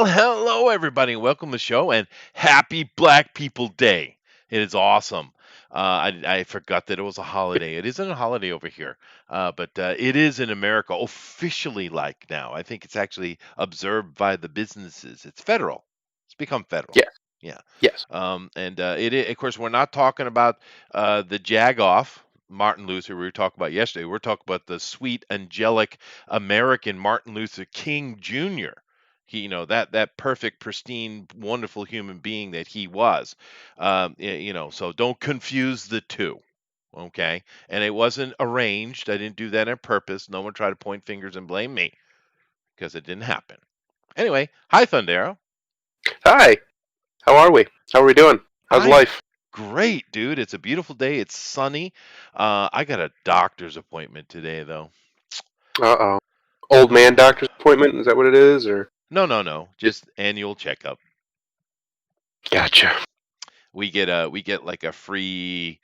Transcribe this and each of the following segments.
Well, hello everybody, and welcome to the show, and happy Black People Day. It is awesome. I forgot that it was a holiday. It isn't a holiday over here, but it is in America officially like now. I think it's actually observed by the businesses. It's federal. It's become federal. Yes, Yeah. yes. Of course, we're not talking about the Jagoff, Martin Luther, we were talking about yesterday. We're talking about the sweet, angelic American Martin Luther King Jr. That perfect, pristine, wonderful human being that he was. So don't confuse the two. Okay, and it wasn't arranged. I didn't do that on purpose. No one tried to point fingers and blame me because it didn't happen. Anyway, hi Thundero. Hi, how are we? How are we doing? How's I'm life? great, dude. It's a beautiful day. It's sunny. I got a doctor's appointment today, though. Uh-oh. Old man doctor's appointment, is that what it is, or? No, no, no. Just annual checkup. Gotcha. We get like a free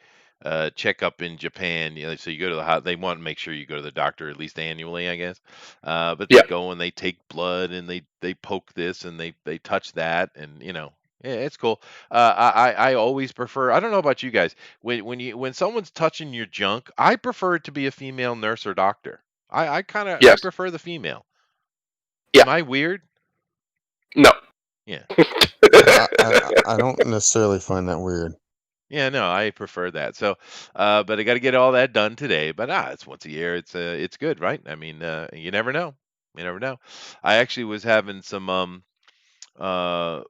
checkup in Japan. So you go to they want to make sure you go to the doctor at least annually, I guess. But they Yeah. go and they take blood and they poke this and they touch that and yeah, it's cool. I always prefer. I don't know about you guys. When someone's touching your junk, I prefer it to be a female nurse or doctor. I Yes. prefer the female. Yeah. Am I weird? No. Yeah. I don't necessarily find that weird. Yeah, no, I prefer that. So, but I got to get all that done today. But it's once a year. It's good, right? I mean, you never know. You never know. I actually was having some uh,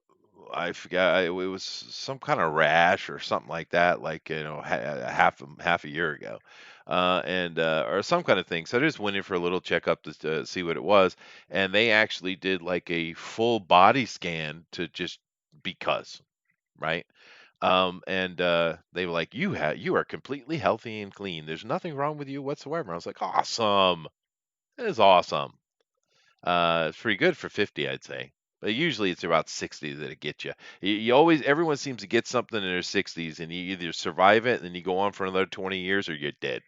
I forgot it was some kind of rash or something like that, like half a year ago, and or some kind of thing. So I just went in for a little checkup to see what it was, and they actually did like a full body scan to just because, right? And they were like, you are completely healthy and clean. There's nothing wrong with you whatsoever. I was like, awesome. That is awesome. It's pretty good for 50, I'd say. But usually it's about 60 that it gets you. You always, everyone seems to get something in their 60s, and you either survive it and then you go on for another 20 years, or you're dead.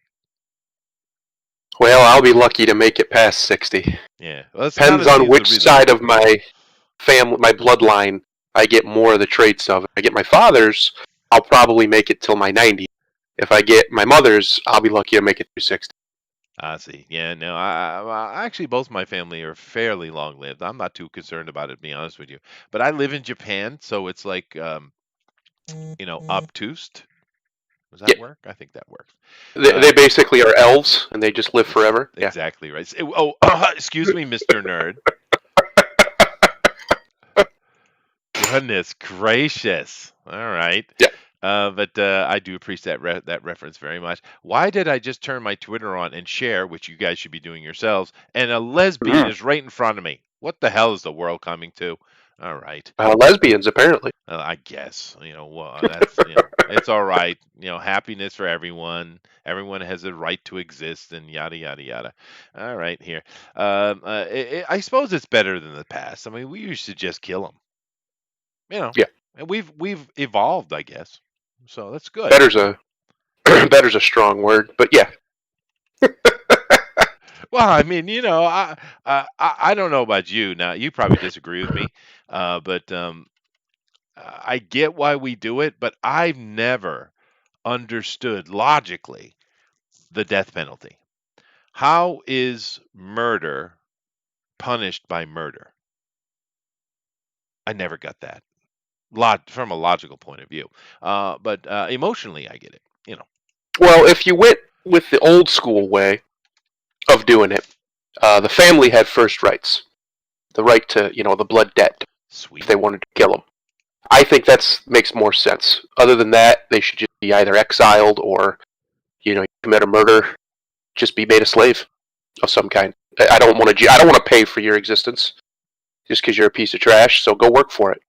Well, I'll be lucky to make it past 60. Yeah, well, that's kind Depends of on seems to which be the side rule. of my family, my bloodline, I get more of the traits of. If I get my father's, I'll probably make it till my 90. If I get my mother's, I'll be lucky to make it through 60. I see. Yeah, no, actually both my family are fairly long lived. I'm not too concerned about it, to be honest with you. But I live in Japan, so it's like obtuse. Does Yeah. that work? I think that works. They basically are elves, and they just live forever. Yeah. Exactly right. Oh, excuse me, Mr. Nerd. Goodness gracious. All right. Yeah. But I do appreciate that reference very much. Why did I just turn my Twitter on and share, which you guys should be doing yourselves, and a lesbian Mhm. is right in front of me? What the hell is the world coming to? All right. Lesbians, apparently. I guess, well, that's, it's all right. Happiness for everyone. Everyone has a right to exist and yada, yada, yada. All right, here. I suppose it's better than the past. I mean, we used to just kill them, Yeah. and we've evolved, I guess. So that's good. Better's a better's a strong word, but yeah. Well, I mean, I don't know about you. Now, you probably disagree with me, but I get why we do it, but I've never understood logically the death penalty. How is murder punished by murder? I never got that. From a logical point of view, but emotionally, I get it. Well, if you went with the old school way of doing it, the family had first rights, the right to the blood debt if Sweet. they wanted to kill them. I think that makes more sense. Other than that, they should just be either exiled or you commit a murder, just be made a slave of some kind. I don't want to. I don't want to pay for your existence just because you're a piece of trash. So go work for it.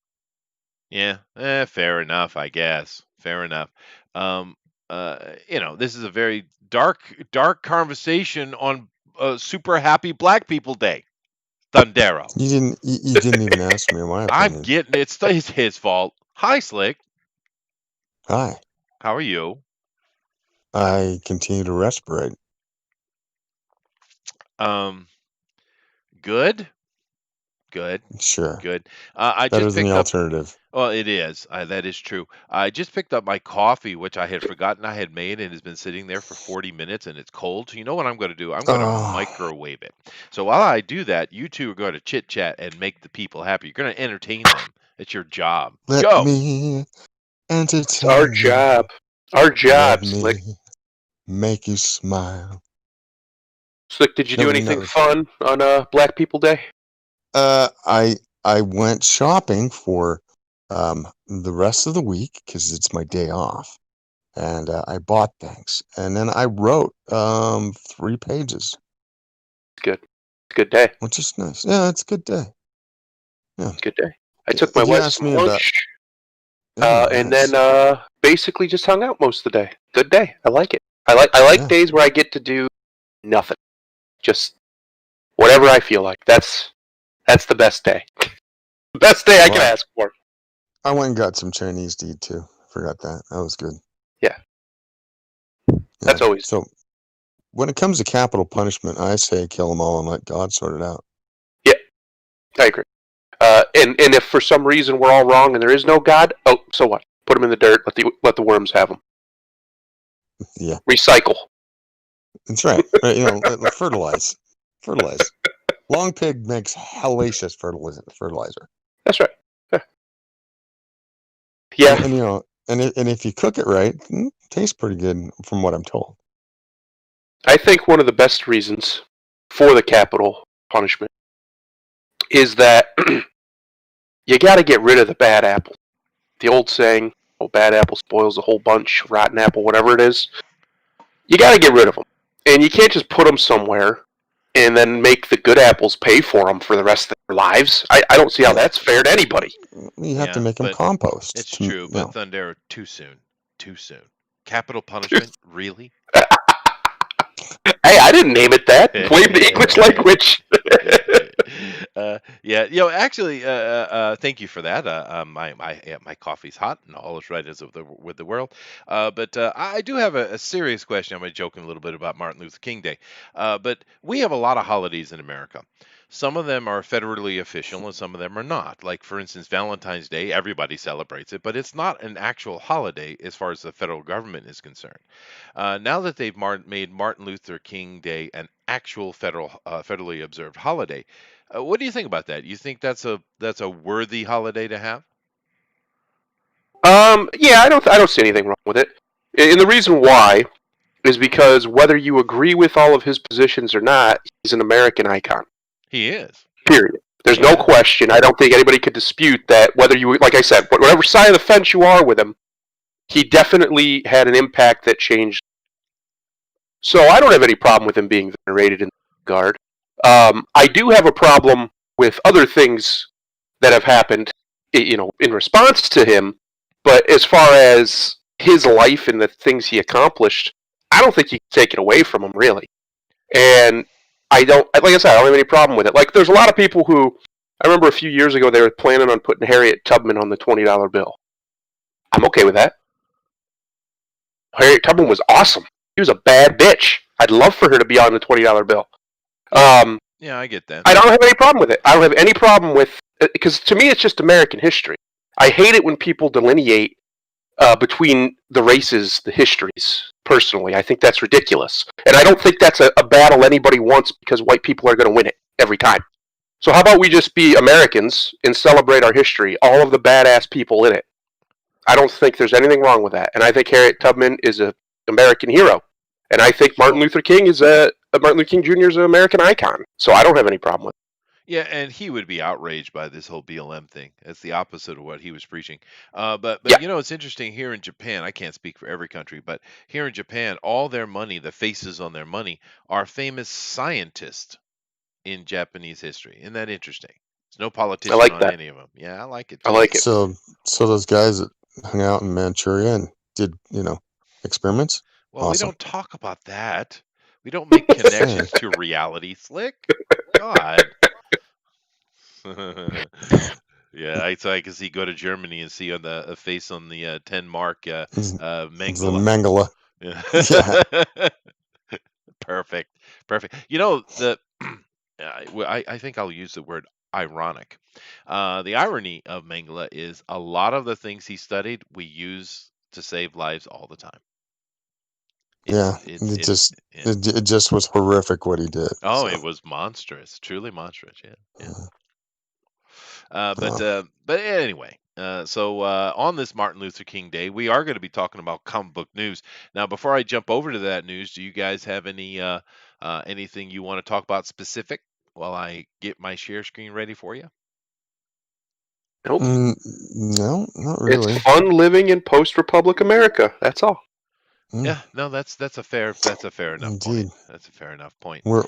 Yeah, fair enough, I guess. Fair enough. Um, this is a very dark conversation on Super Happy Black People Day. Thundero. You didn't even ask me my I'm opinion. getting it's his fault. Hi, Slick. Hi. How are you? I continue to respirate. Um, good. Good, Sure. good. I Better just than the picked up. alternative. Well, it is. That is true. I just picked up my coffee, which I had forgotten I had made, and has been sitting there for 40 minutes, and it's cold. So you know what I'm going to do? I'm going to Oh, microwave it. So while I do that, you two are going to chit chat and make the people happy. You're going to entertain them. It's your job. let Go. me It's our entertain you. job. Our Let job, Slick. me make you smile. Slick, did you do Nobody anything knows. fun on Black People Day? I went shopping for the rest of the week because it's my day off, and I bought things, and then I wrote 3 pages, Good. It's a good day. which is nice. Yeah, it's a good day. Yeah. Good day. I took my You wife asked some me about. lunch, Oh, and nice. then basically just hung out most of the day. Good day. I like it. I like Yeah. days where I get to do nothing, just whatever I feel like. That's the best day. Best day I can Well, ask for. I went and got some Chinese to eat too. Forgot that. That was good. Yeah, Yeah. that's always. So when it comes to capital punishment, I say kill them all and let God sort it out. Yeah, I agree. And if for some reason we're all wrong and there is no God, oh, so what? Put them in the dirt. Let the worms have them. Yeah, Recycle. that's right. Right, you know, fertilize. Long pig makes hellacious fertilizer. That's right. Yeah. And you know, and if you cook it right, it tastes pretty good from what I'm told. I think one of the best reasons for the capital punishment is that you got to get rid of the bad apple. The old saying, "Oh, bad apple spoils the whole bunch." Rotten apple, whatever it is. You got to get rid of them, and you can't just put them somewhere and then make the good apples pay for them for the rest of their lives. I don't see how Yeah. that's fair to anybody. You have to Yeah, make them but compost. it's to, true. you But know. Thunder, too soon. Too soon. Capital punishment? Really? Hey, I didn't name it that. Blame the English language. Yeah, you know, actually, thank you for that. My coffee's hot and all is right as with the world. But I do have a serious question. I'm joking a little bit about Martin Luther King Day, but we have a lot of holidays in America. Some of them are federally official and some of them are not. Like, for instance, Valentine's Day, everybody celebrates it, but it's not an actual holiday as far as the federal government is concerned. Now that they've made Martin Luther King Day an actual federally observed holiday, what do you think about that? You think that's a worthy holiday to have? Yeah, I don't see anything wrong with it. And the reason why is because whether you agree with all of his positions or not, he's an American icon. He is. Period. There's no Yeah. question. I don't think anybody could dispute that. Whether you, like I said, whatever side of the fence you are with him, he definitely had an impact that changed. So I don't have any problem with him being venerated in the regard. I do have a problem with other things that have happened, you know, in response to him. But as far as his life and the things he accomplished, I don't think you can take it away from him, really. And I don't, like I said, I don't have any problem with it. Like, there's a lot of people who, I remember a few years ago, they were planning on putting Harriet Tubman on the $20 bill. I'm okay with that. Harriet Tubman was awesome. She was a bad bitch. I'd love for her to be on the $20 bill. Yeah, I get that. I don't have any problem with it. I don't have any problem with, because to me it's just American history. I hate it when people delineate between the races, the histories. Personally, I think that's ridiculous, and I don't think that's a battle anybody wants because white people are going to win it every time. So how about we just be Americans and celebrate our history, all of the badass people in it. I don't think there's anything wrong with that, and I think Harriet Tubman is an American hero, and I think Martin Luther King is Martin Luther King Jr. is an American icon. So I don't have any problem with it. Yeah, and he would be outraged by this whole BLM thing. It's the opposite of what he was preaching. But Yeah, you know, it's interesting here in Japan. I can't speak for every country, but here in Japan, all their money, the faces on their money, are famous scientists in Japanese history. Isn't that interesting? There's no I politician like on that. any of them. Yeah, I like it I too. like it. So those guys that hung out in Manchuria and did, you know, experiments. Well, we Awesome. don't talk about that. We don't make Just saying. connections to reality, Slick. God. Yeah, so I can see go to Germany and see on the face on the 10 mark It's the Mengele. Mengele. Yeah. Perfect. Perfect. You know, the I think I'll use the word ironic. The irony of Mengele is a lot of the things he studied we use to save lives all the time. Yeah, Yeah. it just was horrific what he did. Oh, So, it was monstrous, truly monstrous. Yeah, yeah. uh, But anyway, so on this Martin Luther King Day, we are going to be talking about comic book news. Now, before I jump over to that news, do you guys have anything you want to talk about specific while I get my share screen ready for you? Nope. no, not really. It's fun living in post-Republic America. That's all. Yeah, no, that's a fair enough Indeed. point. That's a fair enough point. We're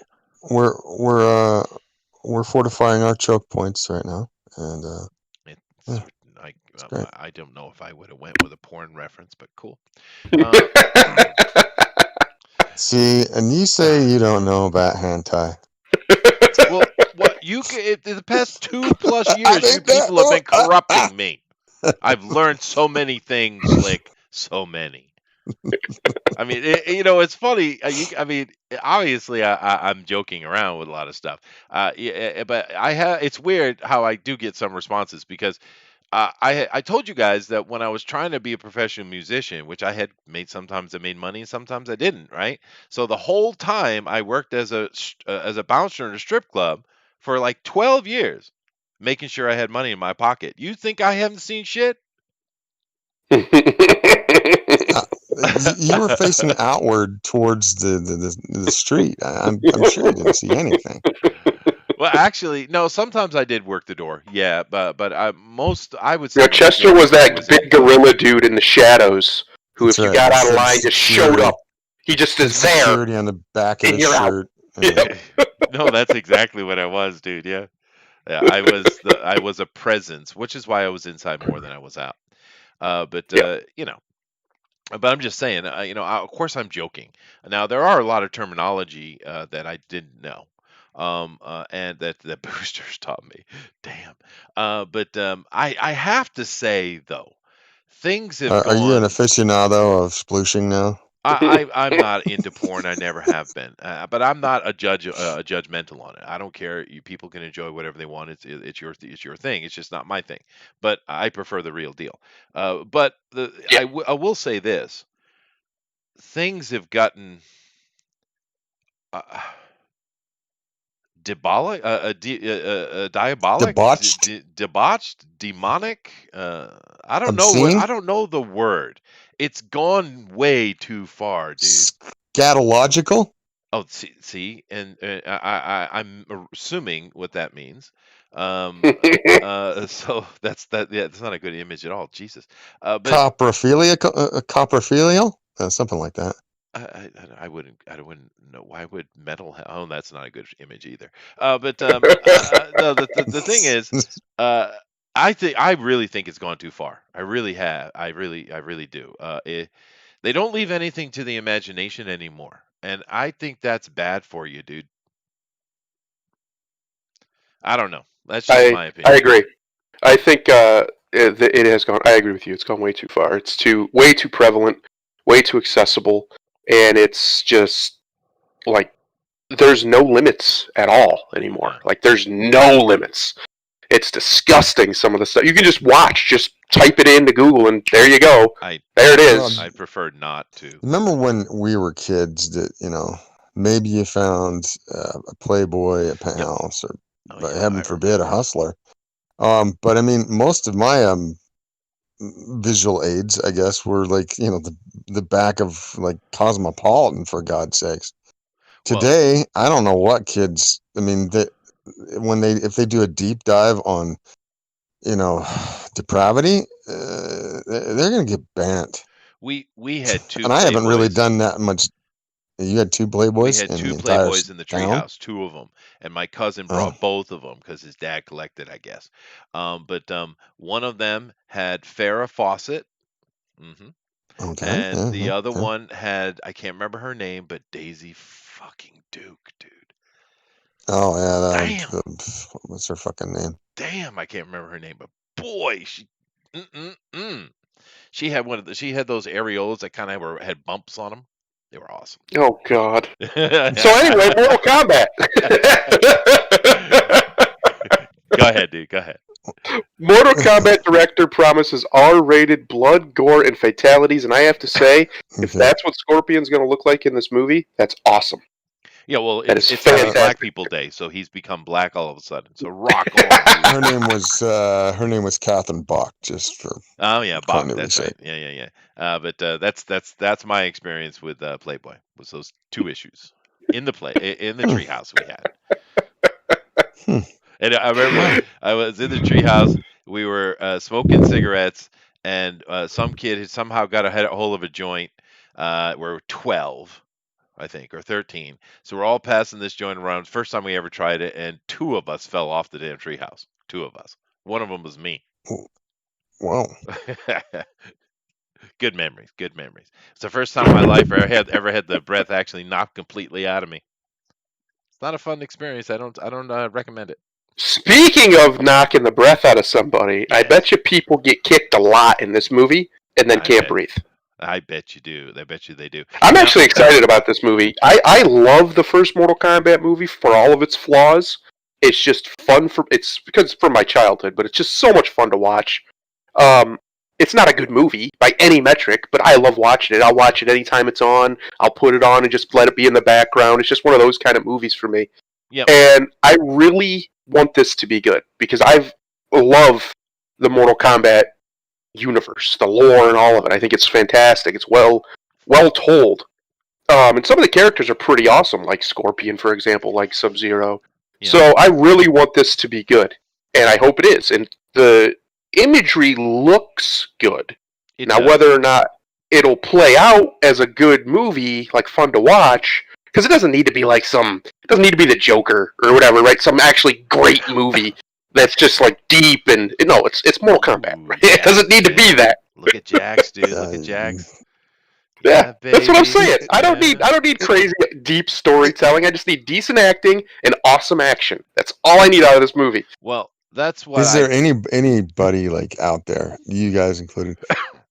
fortifying our choke points right now, and It's, it's great. I don't know if I would have went with a porn reference, but cool. See, and you say you don't know about hentai. Well, what the past 2+ years, you people have been corrupting me. I've learned so many things, Slick, so many. I mean, it's funny. I mean, obviously, I'm joking around with a lot of stuff. Yeah, but it's weird how I do get some responses because I told you guys that when I was trying to be a professional musician, which I had made, sometimes I made money and sometimes I didn't, right? So the whole time I worked as a bouncer in a strip club for like 12 years, making sure I had money in my pocket. You think I haven't seen shit? You were facing outward towards the street. I'm sure you didn't see anything. Well, actually, no. Sometimes I did work the door. Yeah, but I would say. Now, Chester was that big gorilla dude in the shadows who, That's if you right. got It out of said line, just security. showed up. He just is there. Security on the back of and his you're out. shirt. Yep. No, that's exactly what I was, dude. Yeah, yeah. I was a presence, which is why I was inside more than I was out. But But I'm just saying, of course I'm joking. Now there are a lot of terminology that I didn't know, and that boosters taught me. Damn. But I have to say though, things have Are you an gone. aficionado of splooshing now? I'm not into porn. I never have been. But I'm not a judgmental on it. I don't care. You people can enjoy whatever they want. It's your thing. It's just not my thing. But I prefer the real deal. But Yeah. I will say this: things have gotten uh, diabolic, debauched, demonic. I don't know Obscene? I don't know the word. It's gone way too far, dude. Scatological? Oh, see, and I'm assuming what that means. So that's that. Yeah, that's not a good image at all. Jesus. But Coprophilial? Something like that. I wouldn't know why would metal. Oh, that's not a good image either. No, the thing is, I really think it's gone too far. I really have. I really do. They don't leave anything to the imagination anymore. And I think that's bad for you, dude. I don't know. That's just my opinion. I agree. I think it has gone. I agree with you. It's gone way too far. It's way too prevalent, way too accessible, and it's just like there's no limits at all anymore. Like there's no limits. It's disgusting. Some of the stuff you can just watch. Just type it into Google, and there you go. There it is. I prefer not to. Remember when we were kids that maybe you found a Playboy, a Penthouse, or heaven forbid a Hustler. But I mean, most of my visual aids, I guess, were like the back of like Cosmopolitan, for God's sakes. Today, I don't know what kids. I mean, if they do a deep dive on depravity, they're gonna get banned. We had two, and I haven't really done that much. You had two Playboys. We had two Playboys in the treehouse, two of them, and my cousin brought both of them because his dad collected, I guess. But one of them had Farrah Fawcett, okay, and the other one had, I can't remember her name, but Daisy fucking Duke, dude. Oh yeah, what's her fucking name? Damn, I can't remember her name, but boy, she had she had those areolas that kind of had bumps on them. They were awesome. Oh God. So anyway, Mortal Kombat. Go ahead, dude. Go ahead. Mortal Kombat director promises R-rated blood, gore, and fatalities, and I have to say, if Okay. that's what Scorpion's going to look like in this movie, that's awesome. Yeah, well, That it's is it's having Black fantastic. People Day, so he's become black all of a sudden. So rock on, dude. Her name was Catherine Bach, just for Oh yeah, Bach. continuity's That's right. sake. Yeah. But that's my experience with Playboy. Was those two issues in the treehouse we had. Hmm. And I remember I was in the treehouse. We were smoking cigarettes, and some kid had somehow got a hold of a joint. We're 12, I think, or 13. So we're all passing this joint around. First time we ever tried it, and two of us fell off the damn treehouse. Two of us. One of them was me. Whoa. Good memories. Good memories. It's the first time in my life I ever had the breath actually knocked completely out of me. It's not a fun experience. I don't recommend it. Speaking of knocking the breath out of somebody, I Yes. bet you people get kicked a lot in this movie and then I can't bet. breathe. I bet you do. I bet you they do. I'm Now- actually excited about this movie. I love the first Mortal Kombat movie for all of its flaws. It's just fun it's because it's from my childhood, but it's just so much fun to watch. It's not a good movie by any metric, but I love watching it. I'll watch it anytime it's on. I'll put it on and just let it be in the background. It's just one of those kind of movies for me. Yep. And I really want this to be good because I love the Mortal Kombat universe, the lore, and all of it. I think it's fantastic. It's well told. And some of the characters are pretty awesome, like Scorpion, for example, like Sub-Zero. Yeah. So I really want this to be good, and I hope it is. And the imagery looks good. It Now, does. whether or not it'll play out as a good movie, like fun to watch, because it doesn't need to be like it doesn't need to be the Joker or whatever, right? Some actually great movie that's just like deep and no, it's Mortal Kombat. Right? It doesn't need to be that. Look at Jax, dude. Look at Jax. Yeah, that's what I'm baby. saying. I don't need crazy deep storytelling. I just need decent acting and awesome action. That's all I need out of this movie. Well, that's what. Is there anybody like out there, you guys included,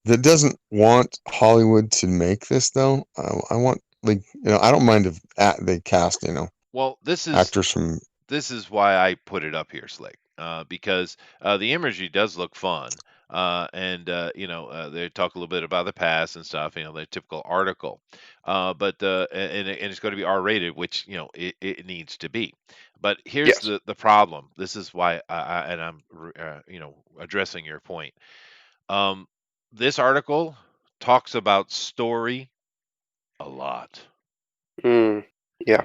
that doesn't want Hollywood to make this though? I want I don't mind if they cast Well, this is actors from. This is why I put it up here, Slick, because the imagery does look fun, and they talk a little bit about the past and stuff. The typical article, but and it's going to be R-rated, which it needs to be. But here's Yes. the problem. This is why I'm addressing your point. This article talks about story a lot. Yeah.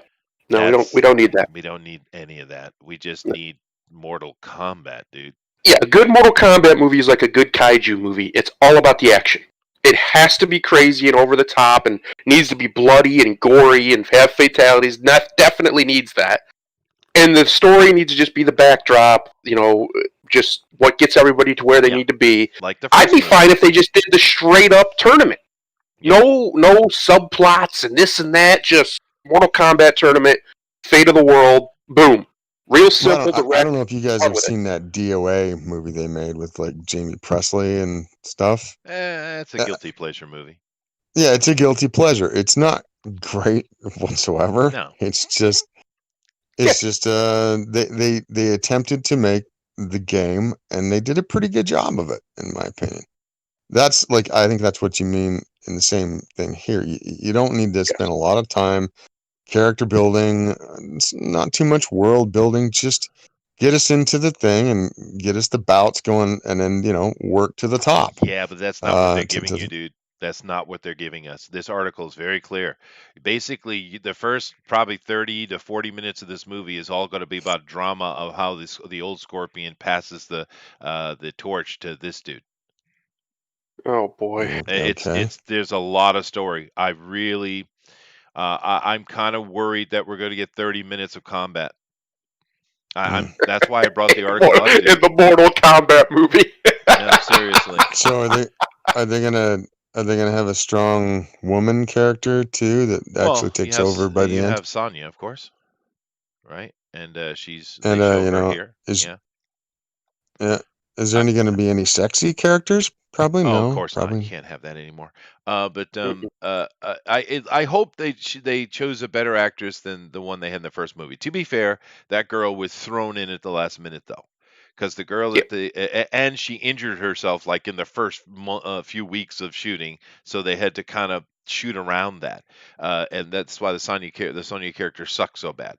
No, we don't need that. We don't need any of that. We just need Mortal Kombat, dude. Yeah, a good Mortal Kombat movie is like a good kaiju movie. It's all about the action. It has to be crazy and over the top and needs to be bloody and gory and have fatalities. Definitely needs that. And the story needs to just be the backdrop, just what gets everybody to where they need to be. Like the I'd first be movie. fine if they just did the straight up tournament. No subplots and this and that, just Mortal Kombat tournament, fate of the world, boom. Real simple, I direct. don't know if you guys have seen that DOA movie they made with like Jamie Presley and stuff. It's a guilty pleasure movie. Yeah, it's a guilty pleasure. It's not great whatsoever. No. It's just they attempted to make the game and they did a pretty good job of it, in my opinion. That's I think that's what you mean in the same thing here. You don't need to spend a lot of time character building, not too much world building, just get us into the thing and get us the bouts going and then, work to the top. Yeah, but that's not what they're giving you, dude. That's not what they're giving us. This article is very clear. Basically, the first probably 30 to 40 minutes of this movie is all going to be about drama of how the old Scorpion passes the torch to this dude. Oh boy. Okay. There's a lot of story. I really I'm kind of worried that we're going to get 30 minutes of combat. That's why I brought the article up. In the Mortal Kombat movie. No, seriously. So are they gonna have a strong woman character too that actually takes over by the end? You have Sonya, of course, right? And she's And here. Is there going to be any sexy characters? Probably no. Of course probably not. You can't have that anymore. I hope they chose a better actress than the one they had in the first movie. To be fair, that girl was thrown in at the last minute, though. because the girl Yep. at and she injured herself like in the first few weeks of shooting, so they had to kind of shoot around that, and that's why the Sonya character sucks so bad.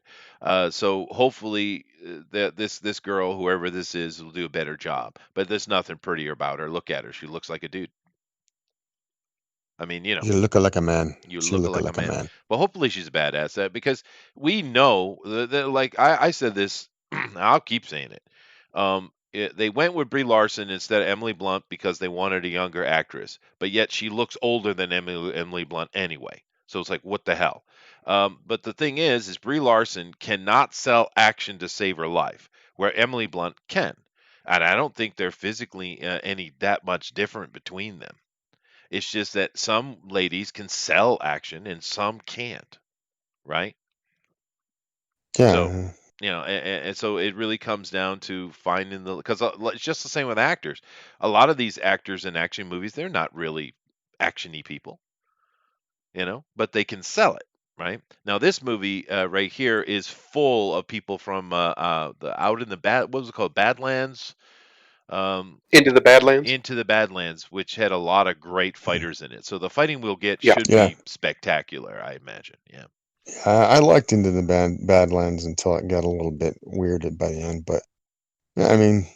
So hopefully, this girl, whoever this is, will do a better job. But there's nothing prettier about her. Look at her; she looks like a dude. I mean, You look like a man. you She look look like a like a man. man. But hopefully she's a badass, because we know that, like I said this, I'll keep saying it. They went with Brie Larson instead of Emily Blunt because they wanted a younger actress, but yet she looks older than Emily Blunt anyway. So it's like, what the hell? But the thing is Brie Larson cannot sell action to save her life, where Emily Blunt can, and I don't think they're physically any that much different between them. It's just that some ladies can sell action and some can't, right? So, Yeah. and so it really comes down to finding because it's just the same with actors. A lot of these actors in action movies, they're not really actiony people, but they can sell it, right? Now, this movie right here is full of people from the out in the bad, what was it called, Badlands, um, Into the Badlands. into the Badlands, which had a lot of great fighters in it. So the fighting we'll get Yeah. should Yeah. be spectacular, I imagine. Yeah. I liked Into the Badlands until it got a little bit weirded by the end. But yeah, I mean,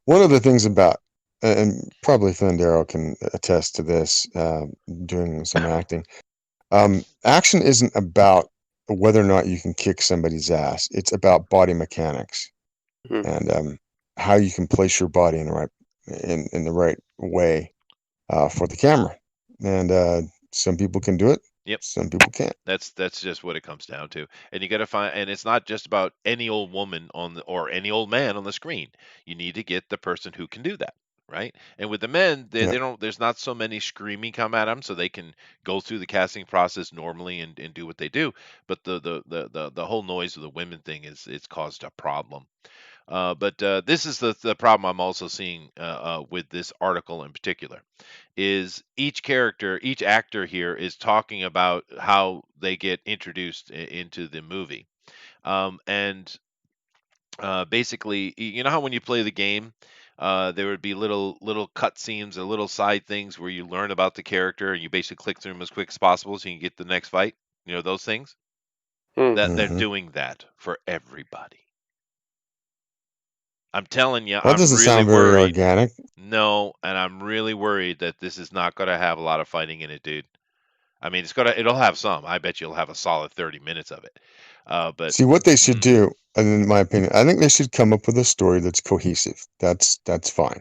one of the things about, and probably Fandero can attest to this, doing some acting. Action isn't about whether or not you can kick somebody's ass. It's about body mechanics Mhm. and how you can place your body in the right way for the camera. And some people can do it. Yep. Some people can't. That's just what it comes down to. And you got to find, and it's not just about any old woman or any old man on the screen. You need to get the person who can do that, right? And with the men, they Yeah. don't. There's not so many screaming come at them, so they can go through the casting process normally and do what they do. But the whole noise of the women thing it's caused a problem. But this is the problem I'm also seeing with this article in particular is each actor here is talking about how they get introduced into the movie. And basically, you know how when you play the game, there would be little cut scenes or little side things where you learn about the character and you basically click through them as quick as possible so you can get the next fight. You know those things? Hmm. That they're Hmm. doing that for everybody. I'm telling you, Well, that I'm doesn't really sound very worried. organic. No, and I'm really worried that this is not going to have a lot of fighting in it, dude. I mean, it'll have some. I bet you'll have a solid 30 minutes of it. But See what they should mm, do, and in my opinion, I think they should come up with a story that's cohesive. That's fine.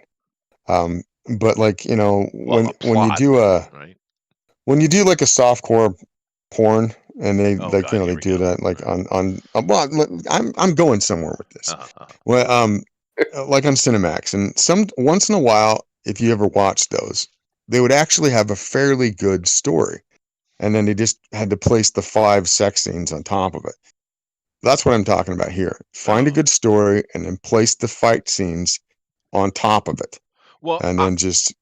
Um, but like well, a when you plot, do a right? when you do like a softcore porn, and they Oh like God, they here we do go. that like Right. well, I'm going somewhere with this. Uh-huh. Well, like on Cinemax, and some once in a while, if you ever watch those, they would actually have a fairly good story, and then they just had to place the 5 sex scenes on top of it. That's what I'm talking about here. Find a Oh. good story and then place the fight scenes on top of it, Well, and then just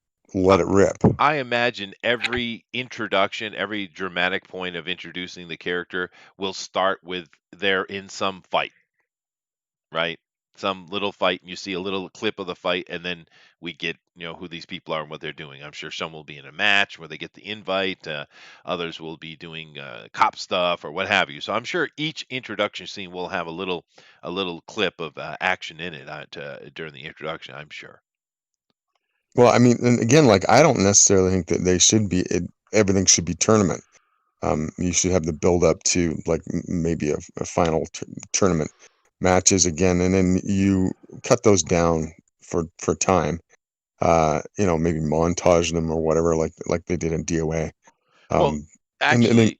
I, let it rip. I imagine every introduction, every dramatic point of introducing the character will start with they're in some fight, right? Some little fight, and you see a little clip of the fight, and then we get who these people are and what they're doing. I'm sure some will be in a match where they get the invite. Others will be doing cop stuff or what have you. So I'm sure each introduction scene will have a little clip of action in it during the introduction. I'm sure. Well, I mean, and again, like I don't necessarily think that they should be. Everything should be tournament. You should have the build up to like maybe a final tournament matches again, and then you cut those down for time. Maybe montage them or whatever, like they did in DOA. Well, Um, and then actually,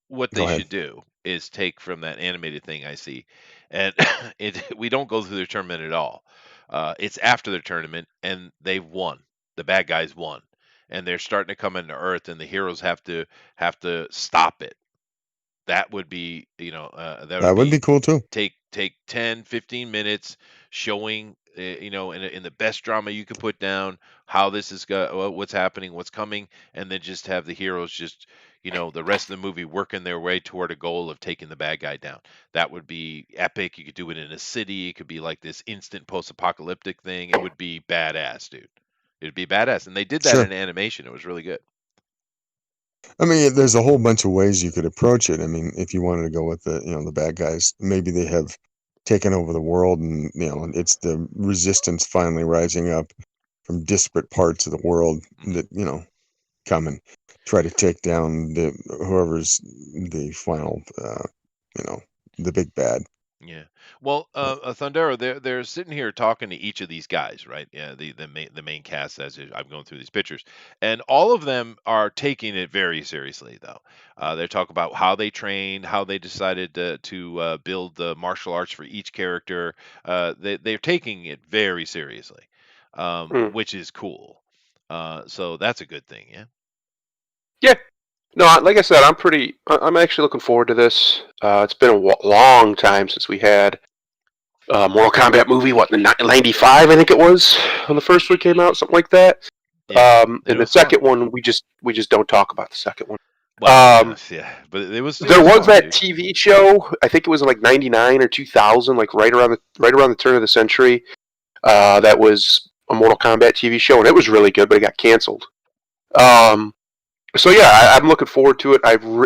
what go they ahead. should do is take from that animated thing I see, and we don't go through the tournament at all. It's after the tournament, and they've won. The bad guys won, and they're starting to come into Earth, and the heroes have to stop it. That would be, that would That would be be cool too. take 10, 15 minutes showing, in the best drama you could put down how this is what's happening, what's coming, and then just have the heroes just the rest of the movie working their way toward a goal of taking the bad guy down. That would be epic. You could do it in a city. It could be like this instant post-apocalyptic thing. It would be badass, dude. It'd be badass. And they did that Sure. in animation. It was really good. I mean, there's a whole bunch of ways you could approach it. I mean, if you wanted to go with the bad guys, maybe they have taken over the world, and it's the resistance finally rising up from disparate parts of the world that come and try to take down whoever's the final, the big bad. Yeah. Well, Thundero, they're sitting here talking to each of these guys, right? Yeah, the main cast I'm going through these pictures, and all of them are taking it very seriously, though. They talk about how they trained, how they decided to build the martial arts for each character. They're taking it very seriously, Mm. which is cool. So that's a good thing, yeah. Yeah. No, like I said, I'm actually looking forward to this. It's been a long time since we had a Mortal Kombat movie. What, in '95? I think it was when the first one came out, something like that. Yeah, it And the was fun. second one, we just don't talk about the second one. Well, yeah, but it was There was fun, that dude. TV show. I think it was in like '99 or 2000, like right around the turn of the century. That was a Mortal Kombat TV show, and it was really good, but it got canceled. So yeah, I'm looking forward to it.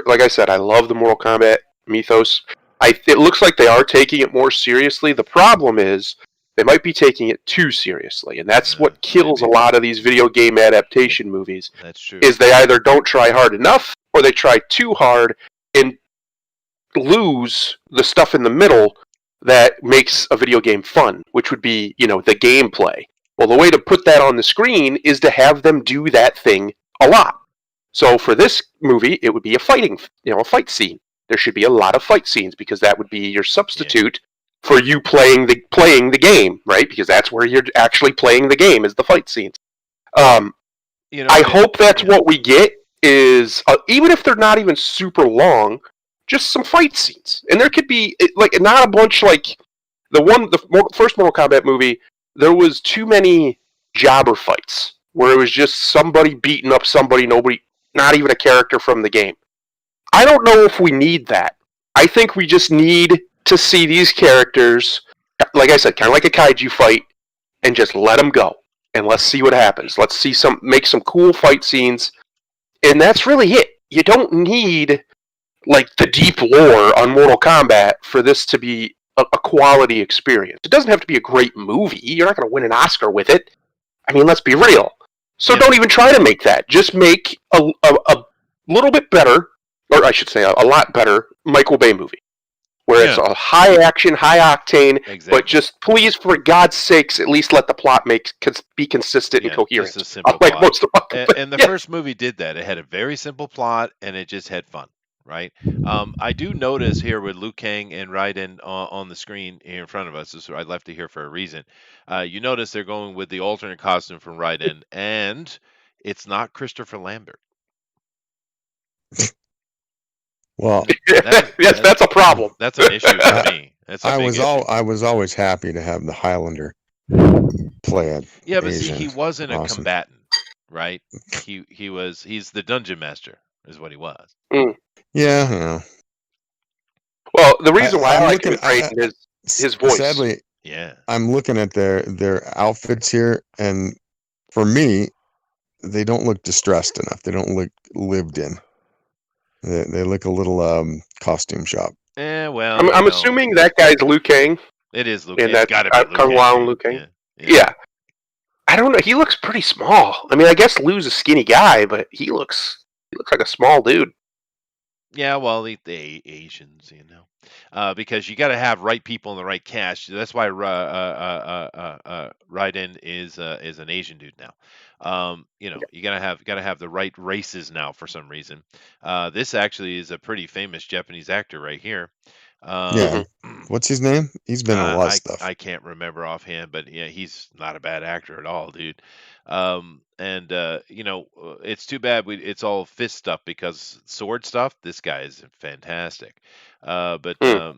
Like I said, I love the Mortal Kombat mythos. It looks like they are taking it more seriously. The problem is they might be taking it too seriously, and that's what kills maybe. a lot of these video game adaptation movies. That's true. Is they either don't try hard enough, or they try too hard and lose the stuff in the middle that makes a video game fun, which would be, the gameplay. Well, the way to put that on the screen is to have them do that thing a lot. So for this movie, it would be a fight scene. There should be a lot of fight scenes because that would be your substitute for you playing the game, right? Because that's where you're actually playing the game, is the fight scenes. I hope that's what we get is, even if they're not even super long, just some fight scenes. And there could be, like, not a bunch like the first Mortal Kombat movie, there was too many jobber fights where it was just somebody beating up somebody, not even a character from the game. I don't know if we need that. I think we just need to see these characters, like I said, kind of like a kaiju fight, and just let them go. And let's see what happens. Let's make some cool fight scenes. And that's really it. You don't need, like, the deep lore on Mortal Kombat for this to be a quality experience. It doesn't have to be a great movie. You're not going to win an Oscar with it. I mean, let's be real. So don't even try to make that. Just make a little bit better, or I should say a lot better, Michael Bay movie. Where it's a high action, high octane, but just please, for God's sakes, at least let the plot be consistent and coherent. Just a simple Like plot. most of And the first movie did that. It had a very simple plot, and it just had fun, right? I do notice here with Liu Kang and Raiden on the screen here in front of us. This I'd left it here for a reason. You notice they're going with the alternate costume from Raiden, and it's not Christopher Lambert. Well, yes, that's a problem. That's an issue for me. That's a I big was issue. I was always happy to have the Highlander play it. Yeah, but see, he Asian. wasn't a Awesome. combatant, right? He's the dungeon master, is what he was. Yeah. Well, the reason why I like Raiden is his voice. Sadly, Yeah, I'm looking at their outfits here, and for me, they don't look distressed enough. They don't look lived in. They look a little costume shop. Well, I'm assuming that guy's Liu Kang. It is Liu And Kang. It's that's got to be Kung Lao and Liu Kang. Yeah. I don't know. He looks pretty small. I mean, I guess Liu's a skinny guy, but he looks like a small dude. Yeah, well, the Asians, because you got to have right people in the right cast. That's why Raiden is an Asian dude now. You gotta have the right races now for some reason. This actually is a pretty famous Japanese actor right here. Yeah. What's his name? He's been in a lot of stuff. I can't remember offhand, but yeah, he's not a bad actor at all, dude. It's too bad it's all fist stuff, because sword stuff, this guy is fantastic. The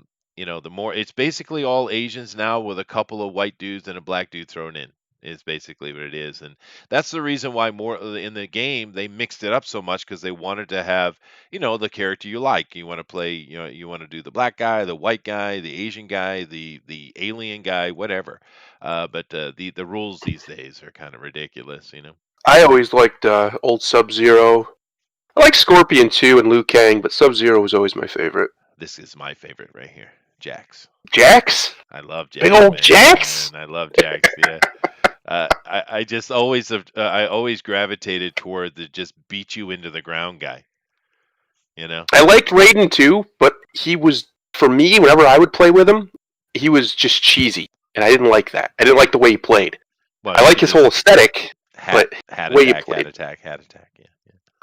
more, it's basically all Asians now with a couple of white dudes and a black dude thrown in. is basically what it is, and that's the reason why more in the game they mixed it up so much because they wanted to have the character you like. You want to play, you want to do the black guy, the white guy, the Asian guy, the alien guy, whatever. But the rules these days are kind of ridiculous. I always liked old Sub-Zero. I like Scorpion too and Liu Kang, but Sub-Zero was always my favorite. This is my favorite right here, Jax. Jax? I love Jax. Big old man. Jax? Man, I love Jax. Yeah. I just always I always gravitated toward the just beat you into the ground guy. I liked Raiden too, but he was, for me, whenever I would play with him, he was just cheesy, and I didn't like that. I didn't like the way he played. Well, I like his whole aesthetic, but hat way he attack, played. hat attack. Yeah.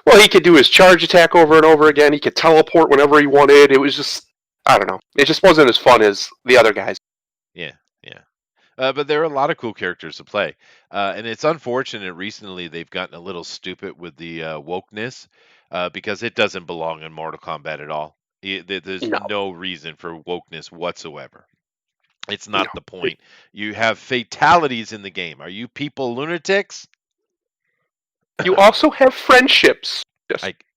Well, he could do his charge attack over and over again. He could teleport whenever he wanted. It was just, I don't know. It just wasn't as fun as the other guys. Yeah. But there are a lot of cool characters to play, and it's unfortunate recently they've gotten a little stupid with the wokeness, because it doesn't belong in Mortal Kombat at all. There's no reason for wokeness whatsoever. It's not the point. You have fatalities in the game. Are you people lunatics? You also have friendships.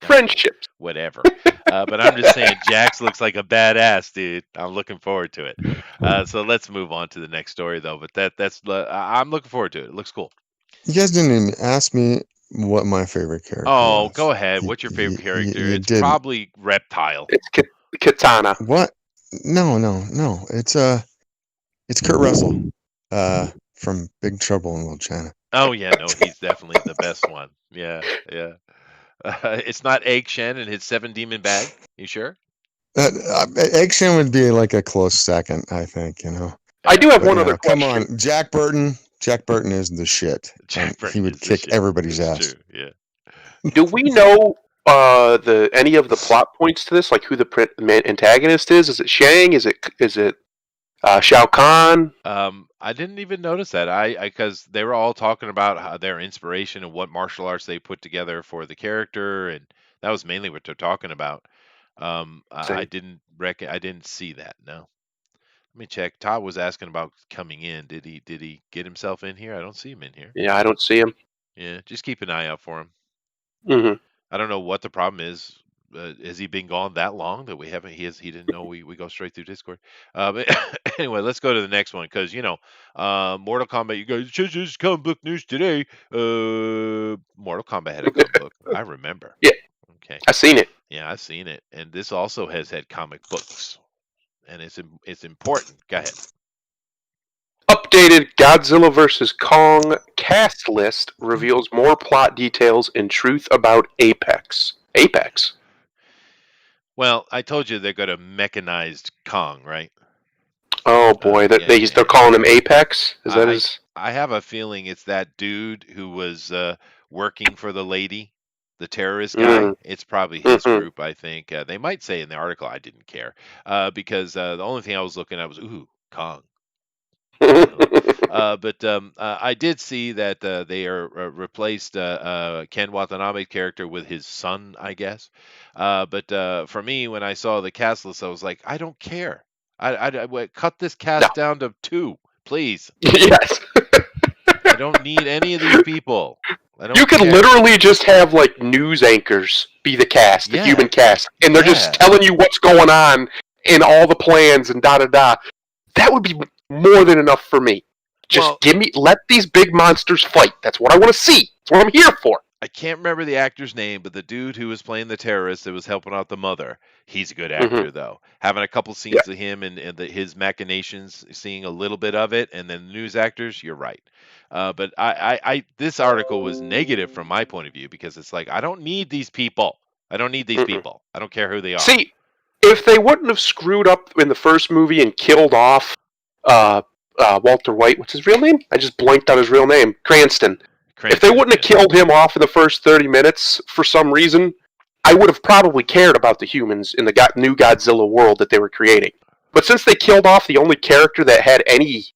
Friendships. Whatever. But I'm just saying, Jax looks like a badass, dude. I'm looking forward to it. So let's move on to the next story, though. But that's I'm looking forward to it. It looks cool. You guys didn't even ask me what my favorite character was. Go ahead. What's your favorite character? It's didn't. probably Reptile. It's Katana. What? No. It's Kurt Russell from Big Trouble in Little China. Oh, yeah. No, he's definitely the best one. Yeah. It's not Egg Shen and his 7 demon bag. You sure? Egg Shen would be like a close second, I think. I do have one other question. Come on, Jack Burton. Jack Burton is the shit. He would kick everybody's ass. True. Yeah. Do we know any of the plot points to this? Like who the antagonist is? Is it Shang? Is it Shao Kahn? I didn't even notice that. Because they were all talking about how their inspiration and what martial arts they put together for the character, and that was mainly what they're talking about. I didn't see that. No. Let me check. Todd was asking about coming in. Did he get himself in here? I don't see him in here. Yeah, I don't see him. Yeah, just keep an eye out for him. Mm-hmm. I don't know what the problem is. Has he been gone that long that we haven't? He didn't know we go straight through Discord. But anyway, let's go to the next one because Mortal Kombat. You guys, just comic book news today. Mortal Kombat had a comic book. I remember. Yeah. Okay. I've seen it. Yeah, I've seen it, and this also has had comic books, and it's important. Go ahead. Updated Godzilla vs. Kong cast list reveals more plot details and truth about Apex. Apex. Well, I told you they're going to mechanized Kong, right? Oh boy, they're calling him Apex. Is that his? I have a feeling it's that dude who was working for the lady, the terrorist guy. It's probably his group, I think. They might say in the article. I didn't care because the only thing I was looking at was Kong. But I did see that they are replaced Ken Watanabe's character with his son, I guess. But for me, when I saw the cast list, I was like, I don't care. I cut this cast down to 2, please. Yes. I don't need any of these people. You could literally just have like news anchors be the cast, the human cast, and they're just telling you what's going on in all the plans and da-da-da. That would be more than enough for me. Just let these big monsters fight. That's what I want to see. That's what I'm here for. I can't remember the actor's name, but the dude who was playing the terrorist that was helping out the mother, he's a good actor, though. Having a couple scenes of him and his machinations, seeing a little bit of it, and then the news actors, you're right. But this article was negative from my point of view because it's like, I don't need these people. I don't need these people. I don't care who they are. See, if they wouldn't have screwed up in the first movie and killed off Walter White, what's his real name? I just blanked on his real name. Cranston. If they wouldn't have killed him off in the first 30 minutes for some reason, I would have probably cared about the humans in the new Godzilla world that they were creating. But since they killed off the only character that had anything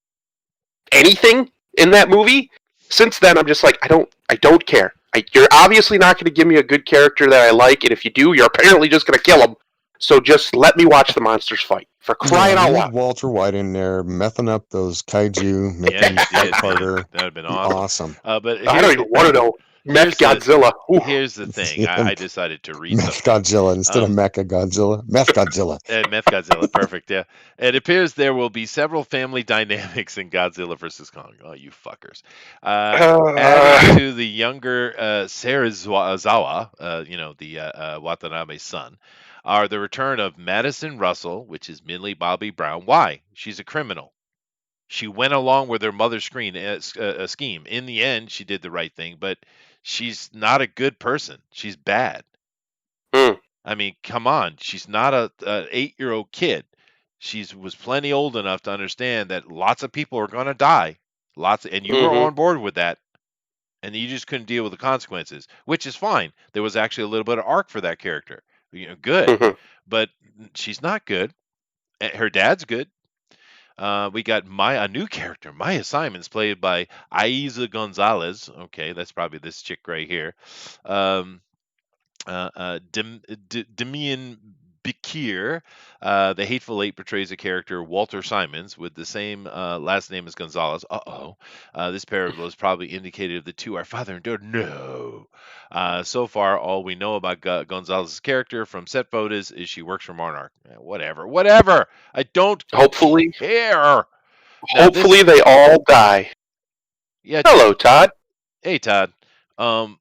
in that movie, since then I'm just like, I don't care. You're obviously not going to give me a good character that I like, and if you do, you're apparently just going to kill him. So just let me watch the monsters fight. For crying Yeah, out we need loud. Walter White in there messing up those kaiju, Yeah, making you Fight did, man. harder. That would have been Be awesome. awesome. But I don't even want to know. Mech here's the Godzilla. Ooh. here's the thing. Yeah, I decided to read Meth something. Godzilla instead of Mecha Godzilla. Meth Godzilla. Meth Godzilla, perfect. Yeah, it appears there will be several family dynamics in Godzilla versus Kong. Oh, you fuckers! Adding to the younger Serizawa, the Watanabe's son, are the return of Madison Russell, which is Millie Bobby Brown. Why? She's a criminal. She went along with her mother's scheme. In the end, she did the right thing, but she's not a good person. She's bad. Hmm. I mean, come on. She's not a 8-year-old kid. She was plenty old enough to understand that lots of people are going to die. And you were Mhm. on board with that, and you just couldn't deal with the consequences, which is fine. There was actually a little bit of arc for that character. Good, Mhm. but she's not good. Her dad's good. We got a new character, Maya Simons, played by Aiza Gonzalez. Okay, that's probably this chick right here. Demian Bakir, the Hateful Eight, portrays a character, Walter Simons, with the same last name as Gonzalez. This pair was probably indicated of the two are father and daughter. No. So far, all we know about Gonzalez's character from set photos is she works for Monarch. Whatever. I don't Hopefully, care. hopefully they all die. Yeah. Hello, Todd. Hey, Todd. Um,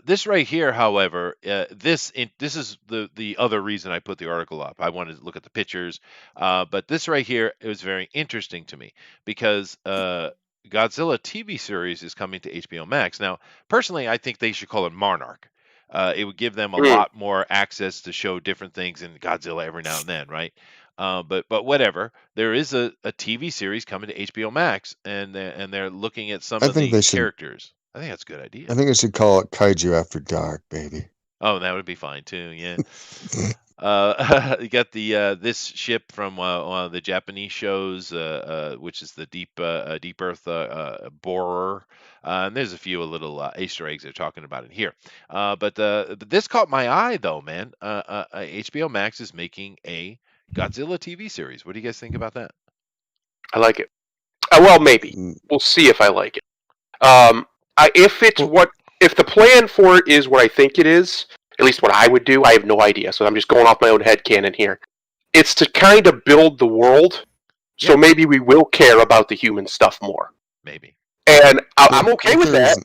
this right here, however, this is the other reason I put the article up. I wanted to look at the pictures, but this right here, it was very interesting to me because Godzilla TV series is coming to HBO Max. Now, personally, I think they should call it Monarch. It would give them a lot more access to show different things in Godzilla every now and then, right? But whatever. There is a TV series coming to HBO Max, and they're looking at some I of think they these should. characters. I think that's a good idea. I think I should call it Kaiju After Dark, baby. Oh, that would be fine too. Yeah. You got the this ship from one of the Japanese shows, which is the Deep Earth Borer. And there's a few little Easter eggs they're talking about in here. But this caught my eye though, man. HBO Max is making a Godzilla TV series. What do you guys think about that? I like it. Well, maybe we'll see if I like it. If the plan for it is what I think it is, at least what I would do, I have no idea. So I'm just going off my own headcanon here. It's to kind of build the world, so maybe we will care about the human stuff more. Maybe. And I'm okay with that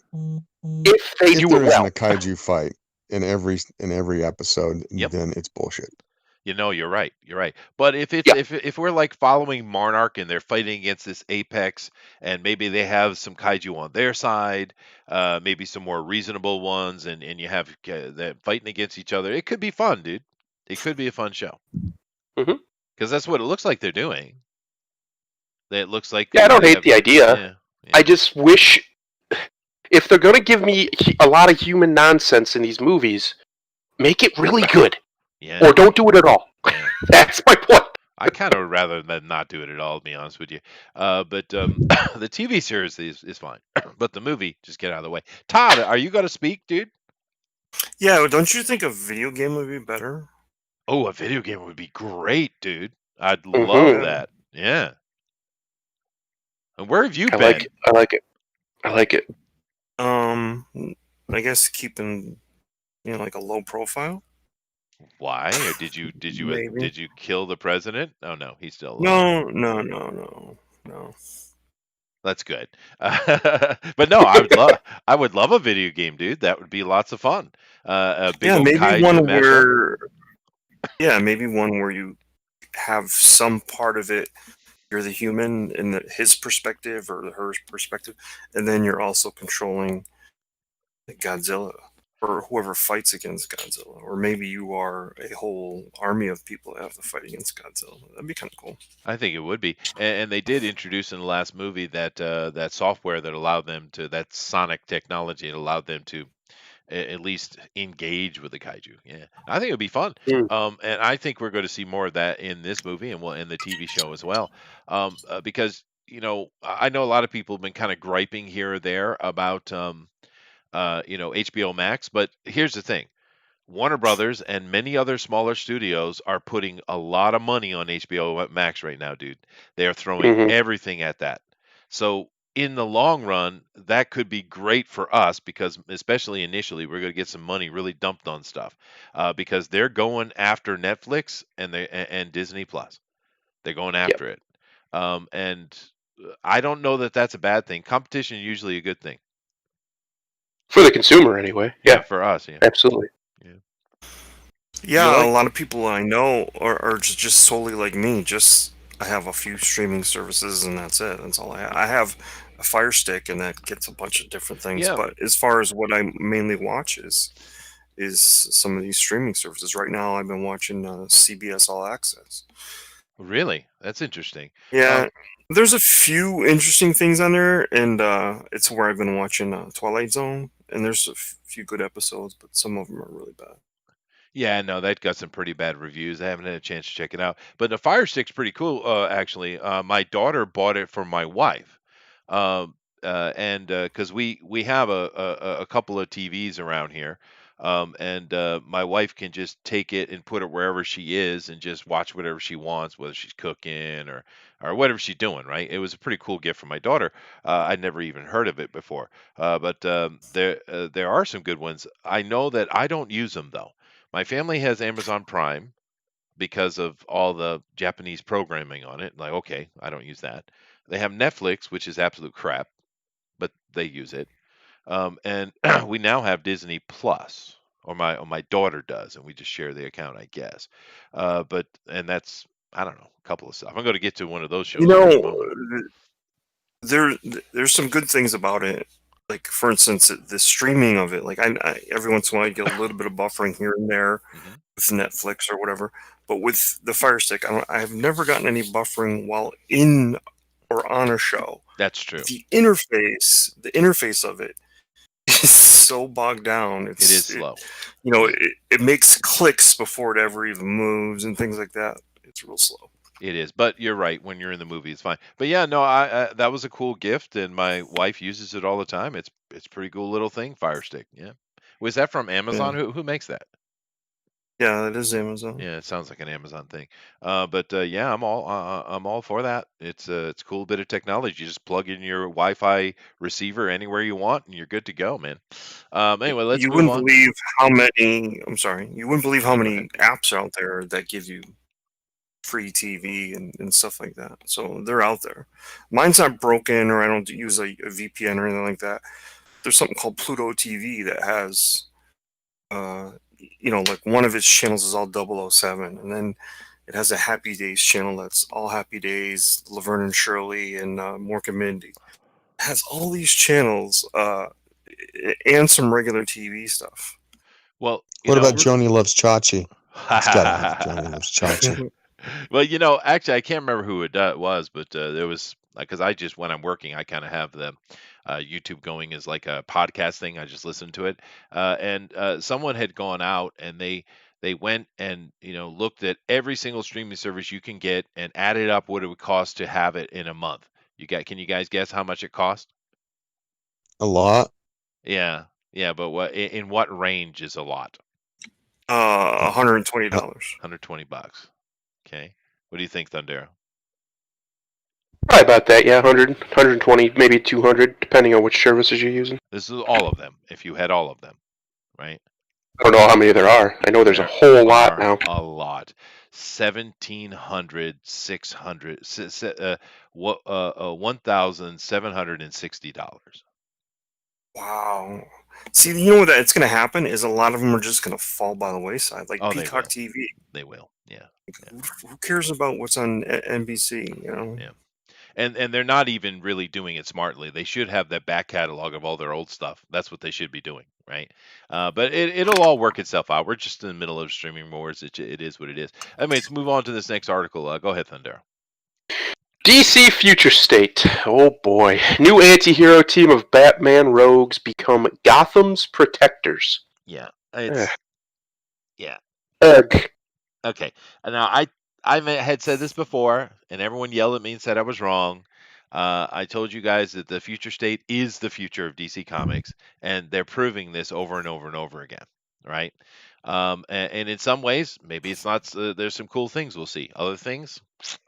if they do it well. If there isn't a kaiju fight in every episode, then it's bullshit. You're right. You're right. But if we're like following Monarch and they're fighting against this Apex, and maybe they have some kaiju on their side, maybe some more reasonable ones, and you have them fighting against each other, it could be fun, dude. It could be a fun show. Because that's what it looks like they're doing. It looks like I don't hate the idea. Yeah. I just wish if they're going to give me a lot of human nonsense in these movies, make it really good. Yeah. Or don't do it at all. Yeah. That's my point. I kind of rather than not do it at all, to be honest with you. But the TV series is fine. But the movie, just get out of the way. Todd, are you going to speak, dude? Yeah, don't you think a video game would be better? Oh, a video game would be great, dude. I'd love that. Yeah. And where have you been? I like it. I guess keeping, like a low profile. Why? Or did you kill the president? Oh no, he's still alive. No. That's good. But no, I would love a video game, dude. That would be lots of fun. A big maybe one where you have some part of it. You're the human in his perspective or her perspective, and then you're also controlling Godzilla or whoever fights against Godzilla, or maybe you are a whole army of people that have to fight against Godzilla. That'd be kind of cool. I think it would be, and they did introduce in the last movie that that software that allowed them to, that sonic technology, it allowed them to at least engage with the kaiju. Yeah, I think it would be fun. And I think we're going to see more of that in this movie and in the TV show as well, because I know a lot of people have been kind of griping here or there about HBO Max, but here's the thing. Warner Brothers and many other smaller studios are putting a lot of money on HBO Max right now, dude. They are throwing Hmm. everything at that. So in the long run, that could be great for us because, especially initially, we're going to get some money really dumped on stuff because they're going after Netflix and Disney Plus. They're going Yep. after it, and I don't know that that's a bad thing. Competition is usually a good thing. For the consumer, anyway. Yeah, Yeah, for us. Yeah, absolutely. yeah. You Yeah, a like? lot of people I know are just solely like me. Just I have a few streaming services and that's it. That's all I have. I have a Fire Stick and that gets a bunch of different things. Yeah, But as far as what I mainly watch is some of these streaming services. Right now, I've been watching CBS All Access. really. That's interesting. Yeah, there's a few interesting things on there, and it's where I've been watching Twilight Zone, and there's a few good episodes, but some of them are really bad. Yeah, no, that got some pretty bad reviews. I haven't had a chance to check it out, but the Fire Stick's pretty cool. Actually, my daughter bought it for my wife, and because we have a couple of TVs around here, and my wife can just take it and put it wherever she is and just watch whatever she wants, whether she's cooking or whatever she's doing. Right? It was a pretty cool gift for my daughter. I'd never even heard of it before, but there are some good ones. I know that I don't use them though. My family has Amazon Prime because of all the Japanese programming on it. Like, okay, I don't use that. They have Netflix, which is absolute crap, but they use it. And we now have Disney Plus, or my daughter does, and we just share the account, I guess. But and that's I don't know a couple of stuff. I'm going to get to one of those You shows here in a know, moment. there there's some good things about it. Like for instance, the streaming of it. Like I every once in a while, you get a little bit of buffering here and there Hmm. with Netflix or whatever. But with the Fire Stick, I've never gotten any buffering while in or on a show. That's true. The interface of it is so bogged down. It is slow. It makes clicks before it ever even moves and things like that. It's real slow. It is, but you're right. When you're in the movie, it's fine. But yeah, no, that was a cool gift, and my wife uses it all the time. It's a pretty cool little thing, Fire Stick. Yeah. Was that from Yeah, Amazon? Who makes that? yeah, it is Amazon. Yeah, it sounds like an Amazon thing. But yeah, I'm all for that. It's a cool bit of technology. You just plug in your Wi-Fi receiver anywhere you want, and you're good to go, man. Anyway, let's You move wouldn't on. believe how many. I'm sorry. You wouldn't believe how No, go ahead. many apps are out there that give you free TV and stuff like that. So they're out there. Mine's not broken, or I don't use a VPN or anything like that. There's something called Pluto TV that has, uh, like one of its channels is all 007, and then it has a Happy Days channel that's all Happy Days, Laverne and Shirley, and Mork and Mindy. It has all these channels and some regular TV stuff. Well, What about Joni Loves Chachi? It's got to have Joni Loves Chachi. Well, actually, I can't remember who it was, but there was because I just when I'm working, I kind of have the YouTube going as like a podcast thing. I just listen to it, and someone had gone out and they went and looked at every single streaming service you can get and added up what it would cost to have it in a month. Can you guys guess how much it cost? A lot. Yeah, yeah, but in what range is a lot? $120. $120. Okay, what do you think, Thundera? Probably about that, yeah. 100, 120, maybe 200, depending on which services you're using. This is all of them. If you had all of them, right? I don't know how many there are. I know there's a There whole lot are now. a lot. 1,700, 600, $1,760. Wow. See, you know what it's going to happen is a lot of them are just going to fall by the wayside, like Oh, they Peacock will. TV. They will. Yeah. Who cares about what's on NBC? Yeah. And they're not even really doing it smartly. They should have that back catalog of all their old stuff. That's what they should be doing, right? But it'll all work itself out. We're just in the middle of streaming wars. It is what it is. I mean, let's move on to this next article. Go ahead, Thunder. DC Future State. Oh boy. New anti-hero team of Batman rogues become Gotham's protectors. Yeah. Ugh. Yeah. Ugh. Okay. Now I had said this before, and everyone yelled at me and said I was wrong. I told you guys that the future state is the future of DC Comics, and they're proving this over and over and over again. right? And in some ways, maybe it's not. There's some cool things we'll see. Other things,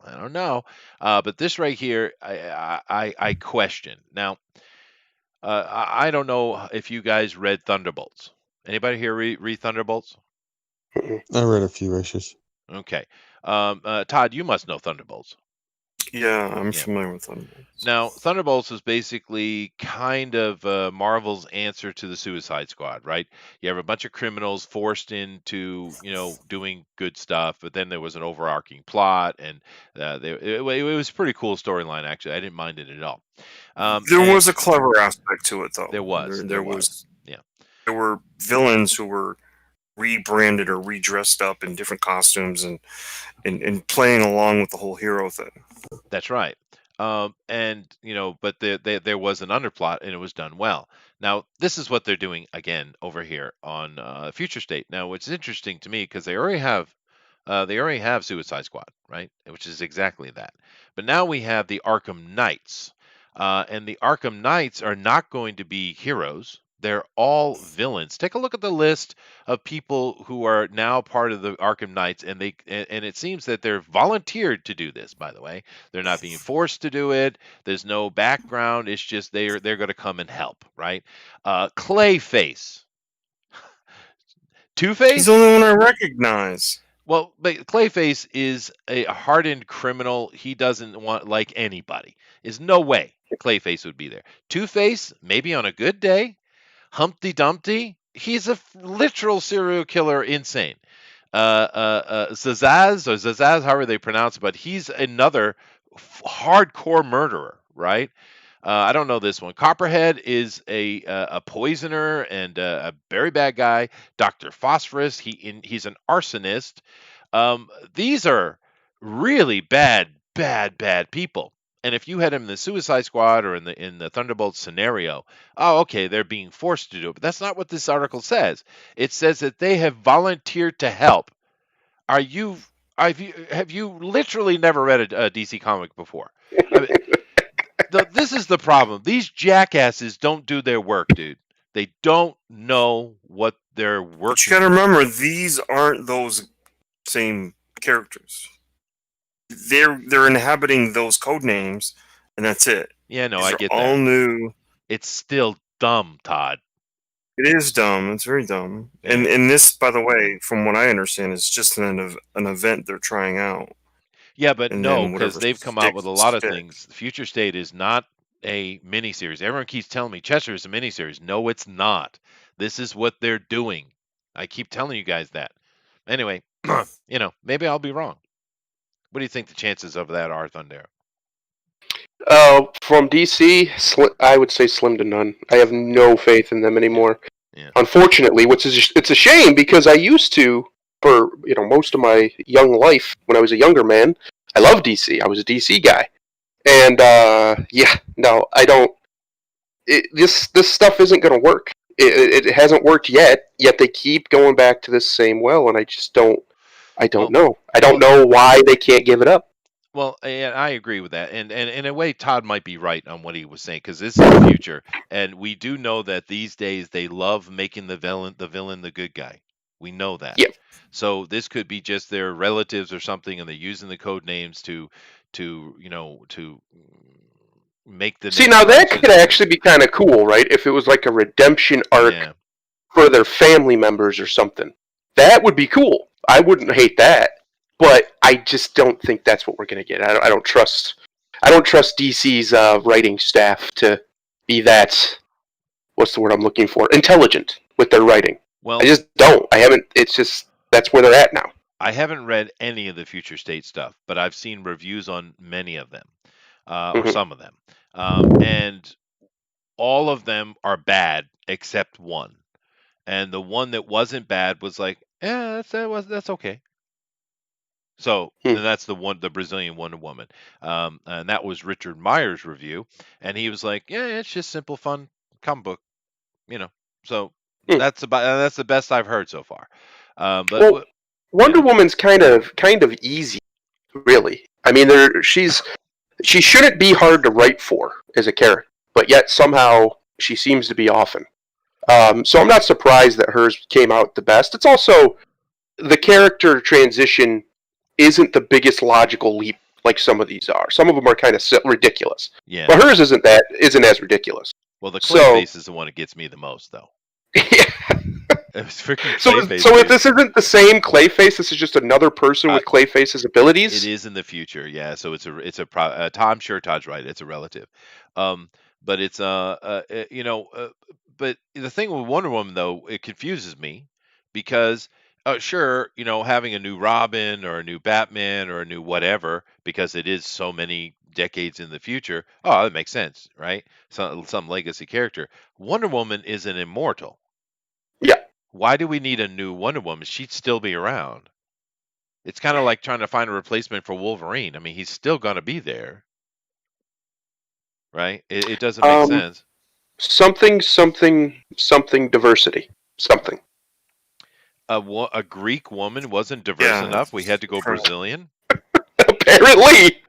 I don't know. But this right here, I question. Now, I don't know if you guys read Thunderbolts. Anybody here read Thunderbolts? Mm-mm. I read a few issues. Okay. Todd, you must know Thunderbolts. Yeah, I'm Yeah. familiar with Thunderbolts. Now, Thunderbolts is basically kind of Marvel's answer to the Suicide Squad, right? You have a bunch of criminals forced into, doing good stuff, but then there was an overarching plot, and it was a pretty cool storyline, actually. I didn't mind it at all. There And was a clever aspect to it, though. there was. There was. Yeah. There were villains who were rebranded or redressed up in different costumes and playing along with the whole hero thing. That's right. But there was an underplot, and it was done well. Now, this is what they're doing again over here on Future State. Now, what's interesting to me, because they already have Suicide Squad, right? Which is exactly that. But now we have the Arkham Knights, and the Arkham Knights are not going to be heroes. They're all villains. Take a look at the list of people who are now part of the Arkham Knights, and it seems that they're volunteered to do this. By the way, they're not being forced to do it. There's no background. It's just they're going to come and help, right? Clayface, Two-Face. He's the only one I recognize. Well, but Clayface is a hardened criminal. He doesn't want like anybody. There's no way Clayface would be there. Two-Face, maybe on a good day. Humpty Dumpty, he's a literal serial killer, insane. Zazaz, however they pronounce it, but he's another hardcore murderer, right? I don't know this one. Copperhead is a poisoner and a very bad guy. Dr. Phosphorus, he's an arsonist. These are really bad people. And if you had him in the Suicide Squad or in the Thunderbolt scenario, oh, okay, they're being forced to do it. But that's not what this article says. It says that they have volunteered to help. Have you literally never read a DC comic before? I mean, this is the problem. These jackasses don't do their work, dude. They don't know what they're working. But you got to remember, these aren't those same characters. They're inhabiting those code names, and that's it. Yeah, no, These I are get all that. new. It's still dumb, Todd. It is dumb. It's very dumb. Yeah. And this, by the way, from what I understand, is just an event they're trying out. Yeah, but And no, then because whatever they've come out with a lot of sticks. things. Future State is not a miniseries. Everyone keeps telling me Chester is a miniseries. No, it's not. This is what they're doing. I keep telling you guys that. Anyway, maybe I'll be wrong. What do you think the chances of that are, Thunder? From DC, I would say slim to none. I have no faith in them anymore. Yeah. Unfortunately, it's a shame because I used to, for most of my young life, when I was a younger man, I loved DC. I was a DC guy, and no, I don't. This stuff isn't going to work. It hasn't worked yet. Yet they keep going back to this same well, and I just don't. I don't know. I don't know why they can't give it up. Well, and I agree with that, and in a way, Todd might be right on what he was saying because this is the future, and we do know that these days they love making the villain the good guy. We know that. Yep. So this could be just their relatives or something, and they're using the code names to make the. See, now that could actually be kind of cool, right? If it was like a redemption arc for their family members or something, that would be cool. I wouldn't hate that. But I just don't think that's what we're going to get. I don't trust DC's writing staff to be that. What's the word I'm looking for? Intelligent with their writing. Well, I just don't. I haven't. It's just that's where they're at now. I haven't read any of the Future State stuff, but I've seen reviews on many of them, or some of them, and all of them are bad except one. And the one that wasn't bad was like, that's okay. So and that's the Brazilian Wonder Woman, and that was Richard Meyer's review, and he was like, yeah, it's just simple, fun comic book, So that's the best I've heard so far. But Wonder Woman's kind of easy, really. I mean, she shouldn't be hard to write for as a character, but yet somehow she seems to be often. So I'm not surprised that hers came out the best. It's also the character transition isn't the biggest logical leap like some of these are. Some of them are kind of ridiculous, Yeah. but hers isn't as ridiculous. Well, the So- Clayface is the one that gets me the most, though. Yeah. It was freaking So, Clayface. so if dude. this isn't the same Clayface, this is just another person with Clayface's abilities. It is in the future, yeah. So I'm sure Todd's right. It's a relative, but it's but the thing with Wonder Woman though, it confuses me because sure, having a new Robin or a new Batman or a new whatever, because it is so many decades in the future. Oh, that makes sense, right? Some legacy character. Wonder Woman is an immortal. Yeah. Why do we need a new Wonder Woman? She'd still be around. It's kind of like trying to find a replacement for Wolverine. I mean, he's still going to be there, right? It doesn't make sense. Something diversity. Something. A Greek woman wasn't diverse enough. We had to go Brazilian. Apparently,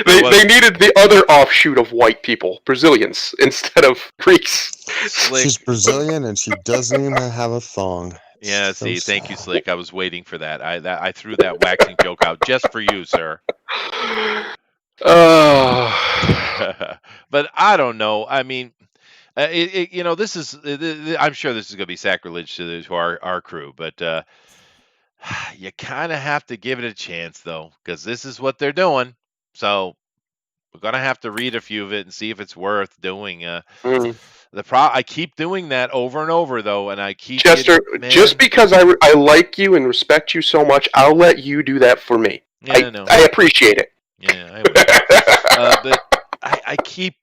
they needed the other offshoot of white people, Brazilians, instead of Greeks. Slick. She's Brazilian and she doesn't even have a thong. Yeah, So see, thank you, sad. Slick. I was waiting for that. I threw that waxing joke out just for you, sir. But I don't know. I mean, this is. I'm sure this is going to be sacrilege to our crew, but you kind of have to give it a chance, though, because this is what they're doing. So we're gonna have to read a few of it and see if it's worth doing. I keep doing that over and over, though, and I keep Chester, just because I like you and respect you so much, I'll let you do that for me. Yeah, no. I appreciate it. Yeah, I will. But I keep.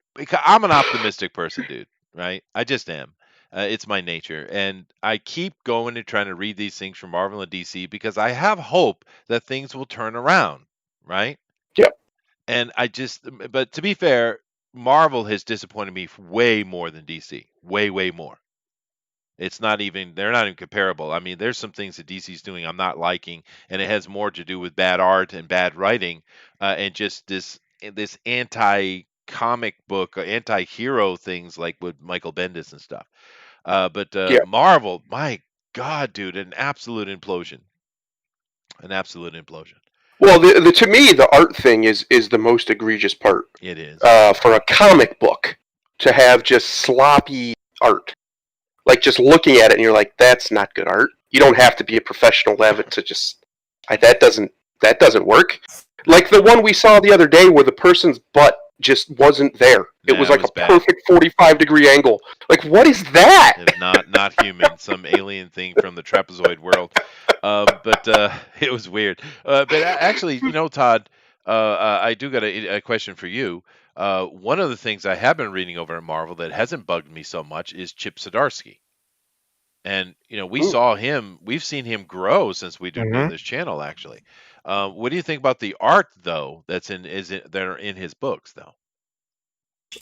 I'm an optimistic person, dude. Right? I just am. It's my nature, and I keep going and trying to read these things from Marvel and DC because I have hope that things will turn around. Right? Yep. And but to be fair, Marvel has disappointed me way more than DC. Way, way more. They're not even comparable. I mean, there's some things that DC's doing I'm not liking, and it has more to do with bad art and bad writing, and just this anti-comic book, anti-hero things like with Michael Bendis and stuff. But Marvel, my God, dude, an absolute implosion. An absolute implosion. Well, to me, the art thing is the most egregious part. It is. For a comic book to have just sloppy art. Like, just looking at it and you're like, that's not good art. You don't have to be a professional to have it to just... that doesn't work. Like the one we saw the other day where the person's butt just wasn't there. It was like a perfect 45-degree angle. Like, what is that? Not human. Some alien thing from the trapezoid world. But it was weird. But actually, Todd, I do got a question for you. One of the things I have been reading over at Marvel that hasn't bugged me so much is Chip Zdarsky. And we've seen him grow since we've been doing this channel, actually. What do you think about the art, though, that are in his books, though?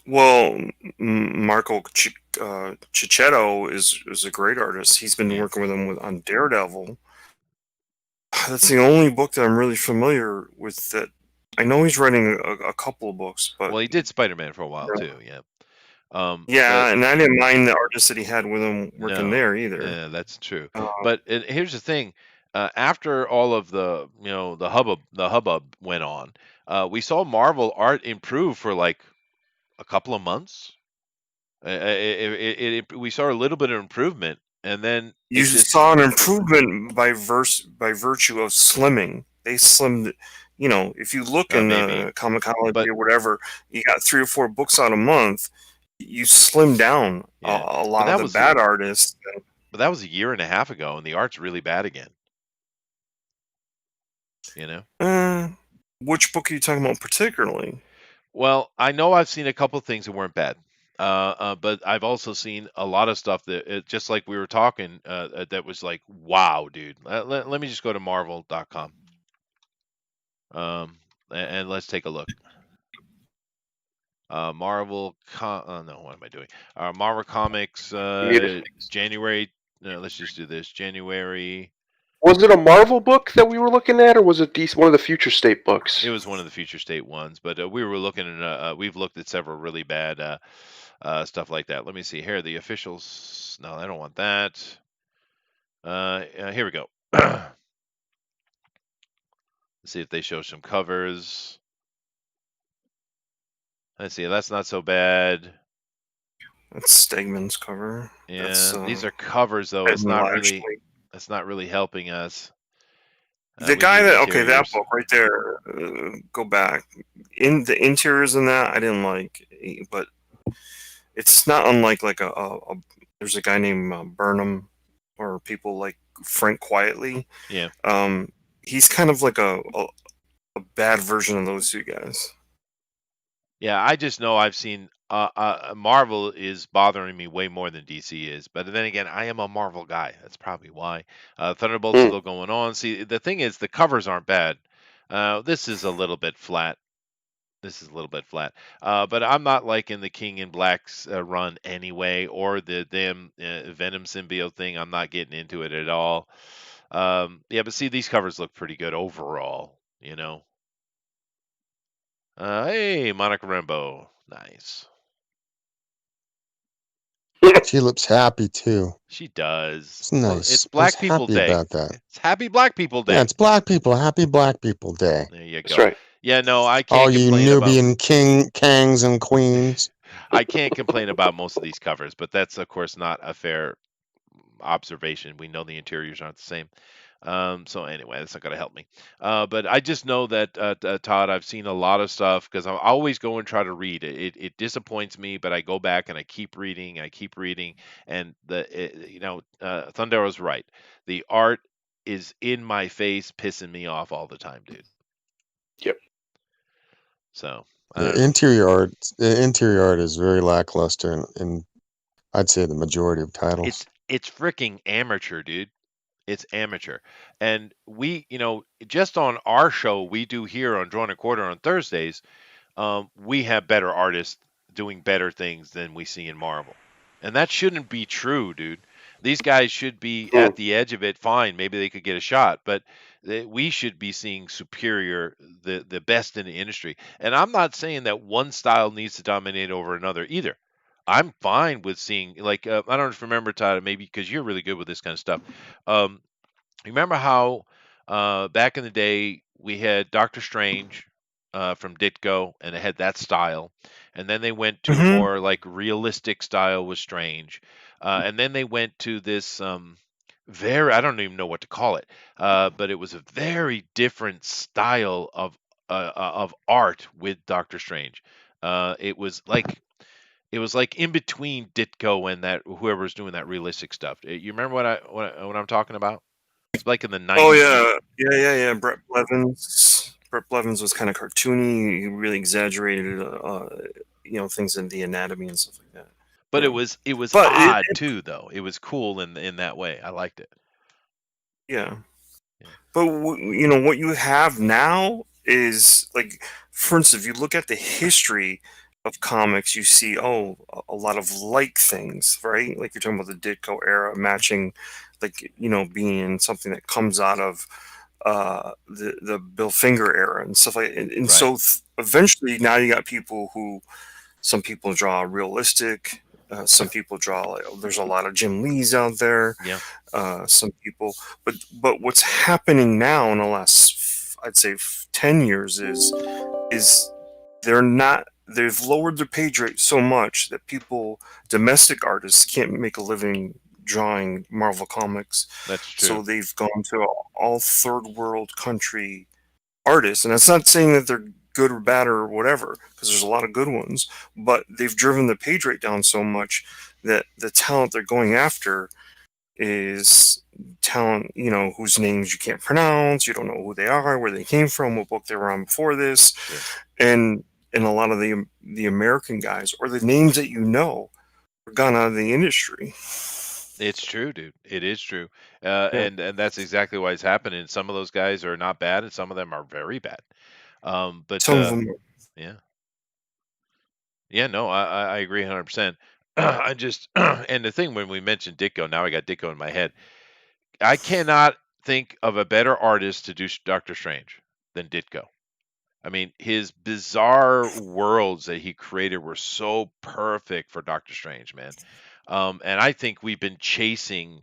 Well, Marco Cicchetto is a great artist. He's been working with him on Daredevil. That's the only book that I'm really familiar with. That I know he's writing a couple of books, but he did Spider-Man for a while too. Yeah. And I didn't mind the artist that he had with him working there either. Yeah, that's true. But here's the thing: after all of the the hubbub went on, we saw Marvel art improve for like a couple of months. We saw a little bit of improvement, and then you saw an improvement by virtue of slimming. They slimmed. If you look in Comixology or whatever, you got 3 or 4 books out a month. You slim down a lot of the bad artists. But that was a year and a half ago, and the art's really bad again. Which book are you talking about particularly? Well, I know I've seen a couple things that weren't bad, but I've also seen a lot of stuff that, just like we were talking, that was like, wow, dude. Let me just go to Marvel.com, and let's take a look. Marvel. No, what am I doing? Marvel Comics. January. No, let's just do this. January. Was it a Marvel book that we were looking at, or was it one of the Future State books? It was one of the Future State ones, but we were looking at. We've looked at several really bad stuff like that. Let me see here. The officials. No, I don't want that. Here we go. Let's see if they show some covers. Let's see. That's not so bad. That's Stegman's cover. Yeah, That's these are covers though. Ed It's not Lashley. really. That's not really helping us. The We guy need that that interiors. book right there. Go back in the interiors in that I didn't like, but it's not unlike like a there's a guy named Burnham, or people like Frank Quietly. Yeah. He's kind of like a bad version of those two guys. Yeah, I just know I've seen Marvel is bothering me way more than DC is. But then again, I am a Marvel guy. That's probably why. Thunderbolt's Hmm. still going on. See, the thing is, the covers aren't bad. This is a little bit flat. This is a little bit flat. But I'm not liking the King in Black's run anyway, or the damn Venom symbiote thing. I'm not getting into it at all. Yeah, but see, these covers look pretty good overall. You know. Hey, Monica Rambeau. Nice. She looks happy too. She does. It's Well, nice. it's I was Black People happy Day. about that. It's Happy Black People Day. Yeah, it's Black People. Happy Black People Day. There you That's go. right. Yeah, no, I All can't you complain about. Nubian kangs and queens. I can't complain about most of these covers, but that's of course not a fair observation. We know the interiors aren't the same. So anyway, that's not going to help me. But I just know that Todd, I've seen a lot of stuff because I always go and try to read. It disappoints me, but I go back and I keep reading. And Thundero's right. The art is in my face, pissing me off all the time, dude. Yep. So The interior art is very lackluster in I'd say the majority of titles. it's freaking amateur, dude. It's amateur. And we, just on our show we do here on Drawn a Quarter on Thursdays, we have better artists doing better things than we see in Marvel. And that shouldn't be true, dude. These guys should be at the edge of it. Fine, maybe they could get a shot, but we should be seeing superior, the best in the industry. And I'm not saying that one style needs to dominate over another either. I'm fine with seeing, like, I don't know if you remember, Todd, maybe because you're really good with this kind of stuff. Remember how back in the day we had Doctor Strange from Ditko, and it had that style, and then they went to Mhm. more like realistic style with Strange, and then they went to this very, I don't even know what to call it, but it was a very different style of art with Doctor Strange. It was like in between Ditko and that whoever's doing that realistic stuff. You remember what I'm talking about? It's like in the 90s. Oh yeah. Brett Blevins was kind of cartoony. He really exaggerated, things in the anatomy and stuff like that. But Yeah. it was But odd too, though. It was cool in that way. I liked it. Yeah. Yeah. But what you have now is, like, for instance, if you look at the history of comics, you see a lot of like things, right? Like you're talking about the Ditko era matching, like, being something that comes out of the Bill Finger era and stuff like. And Right. so eventually, now you got people some people draw realistic. Some people draw like, there's a lot of Jim Lees out there. Yeah. Some people, but what's happening now in the last, I'd say, 10 years is they've lowered their page rate so much that domestic artists can't make a living drawing Marvel comics. That's true. So they've gone to all third world country artists, and that's not saying that they're good or bad or whatever, because there's a lot of good ones, but they've driven the page rate down so much that the talent they're going after is talent, whose names you can't pronounce, you don't know who they are, where they came from, what book they were on before this. Sure. And a lot of the American guys, or the names that are gone out of the industry. It's true, dude. It is true. And that's exactly why it's happening. Some of those guys are not bad, and some of them are very bad. But Some of them, yeah, no, I agree 100%. I just and the thing, when we mentioned Ditko, now I got Ditko in my head. I cannot think of a better artist to do Doctor Strange than Ditko. I mean, his bizarre worlds that he created were so perfect for Doctor Strange, man. And I think we've been chasing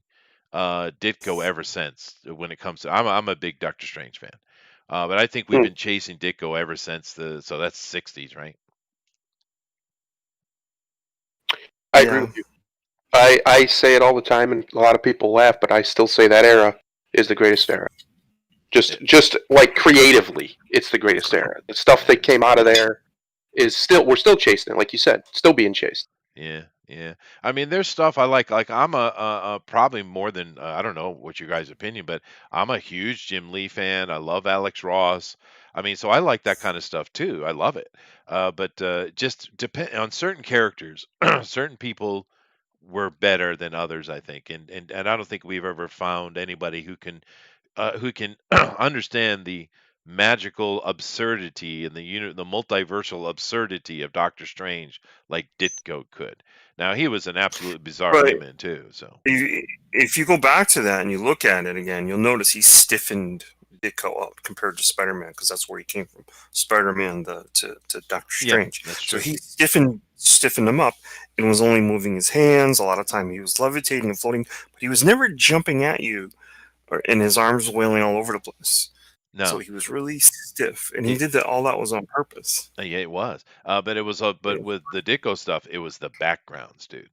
Ditko ever since when it comes to. I'm a big Doctor Strange fan, but I think we've been chasing Ditko ever since so that's 60s, right? I agree with you. I say it all the time, and a lot of people laugh, but I still say that era is the greatest era. Just like creatively, it's the greatest era. The stuff that came out of there is we're still chasing it, like you said, still being chased. Yeah, yeah. I mean, there's stuff I like. Like I'm a probably more than I don't know what your guys' opinion, but I'm a huge Jim Lee fan. I love Alex Ross. I mean, so I like that kind of stuff too. I love it. But just depend on certain characters. Certain people were better than others, I think, and I don't think we've ever found anybody who can understand the magical absurdity and the multiversal absurdity of Doctor Strange like Ditko could. Now he was an absolute bizarre But human too. So if you go back to that and you look at it again, you'll notice he stiffened Ditko up compared to Spider-Man because that's where he came from. Spider-Man to Doctor yeah, Strange. that's So true. he stiffened him up and was only moving his hands. A lot of time he was levitating and floating, but he was never jumping at you, and his arms wailing all over the place. So No, he was really stiff, and he did that. All that was on purpose. yeah, it was. But it was. But Yeah. with the Ditko stuff, it was the backgrounds, dude.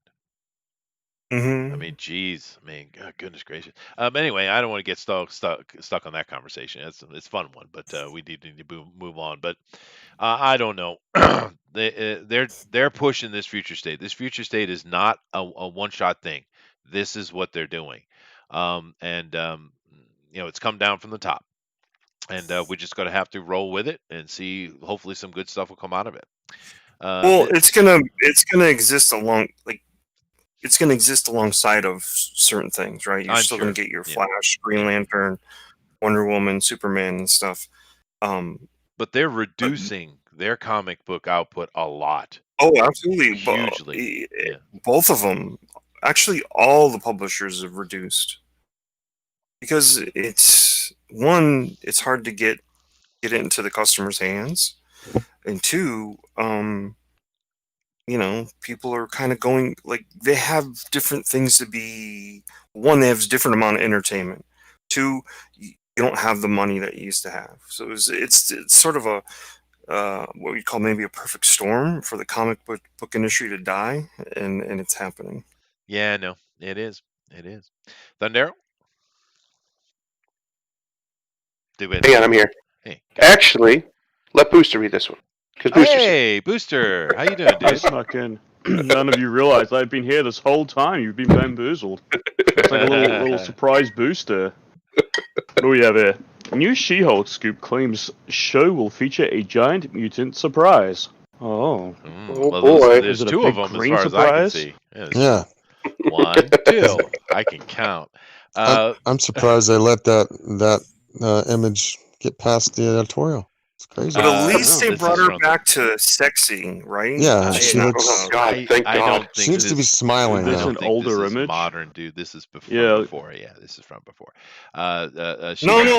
I mean, geez, I mean, goodness gracious. Anyway, I don't want to get stuck on that conversation. It's a fun one, but we need to move on. But I don't know. They're pushing this future state. This future state is not a one shot thing. This is what they're doing, and it's come down from the top, and we just got to have to roll with it and see. Hopefully, some good stuff will come out of it. Well, it's gonna exist it's going to exist alongside of certain things, right? You're I'm still sure. going to get your Yeah. Flash, Green Lantern, Wonder Woman, Superman, and stuff. But they're reducing their comic book output a lot. Oh, absolutely. Hugely. Yeah. Both of them. Actually, all the publishers have reduced. Because it's hard to get it into the customer's hands. And two, people are kind of going, like, they have different things to be. One, they have a different amount of entertainment. Two, you don't have the money that you used to have. So it's sort of a what we call maybe a perfect storm for the comic book industry to die, and it's happening. Yeah, no, it is. It is. Thundero? Hang on, I'm here. Hey, Actually, let Booster read this one. Hey, Booster, how you doing, I dude? snuck in. None of you realized I've been here this whole time. You've been bamboozled. It's like a little surprise booster. What do we have here? New She-Hulk scoop claims show will feature a giant mutant surprise. Oh. Well, boy. there's Is it a two of big them as green far as I can surprise? see. Yes. Yeah, 1, 2. I can count. I'm surprised they let that image get past the editorial. It's crazy. But at least no, they this brought is her from the- back to sexy, right? Yeah, I- she I- looks. Oh God! Thank I God. don't think Seems to be smiling This I is now. an don't think older this is image. modern, dude. This is Yeah. before. Yeah, this is from before. No,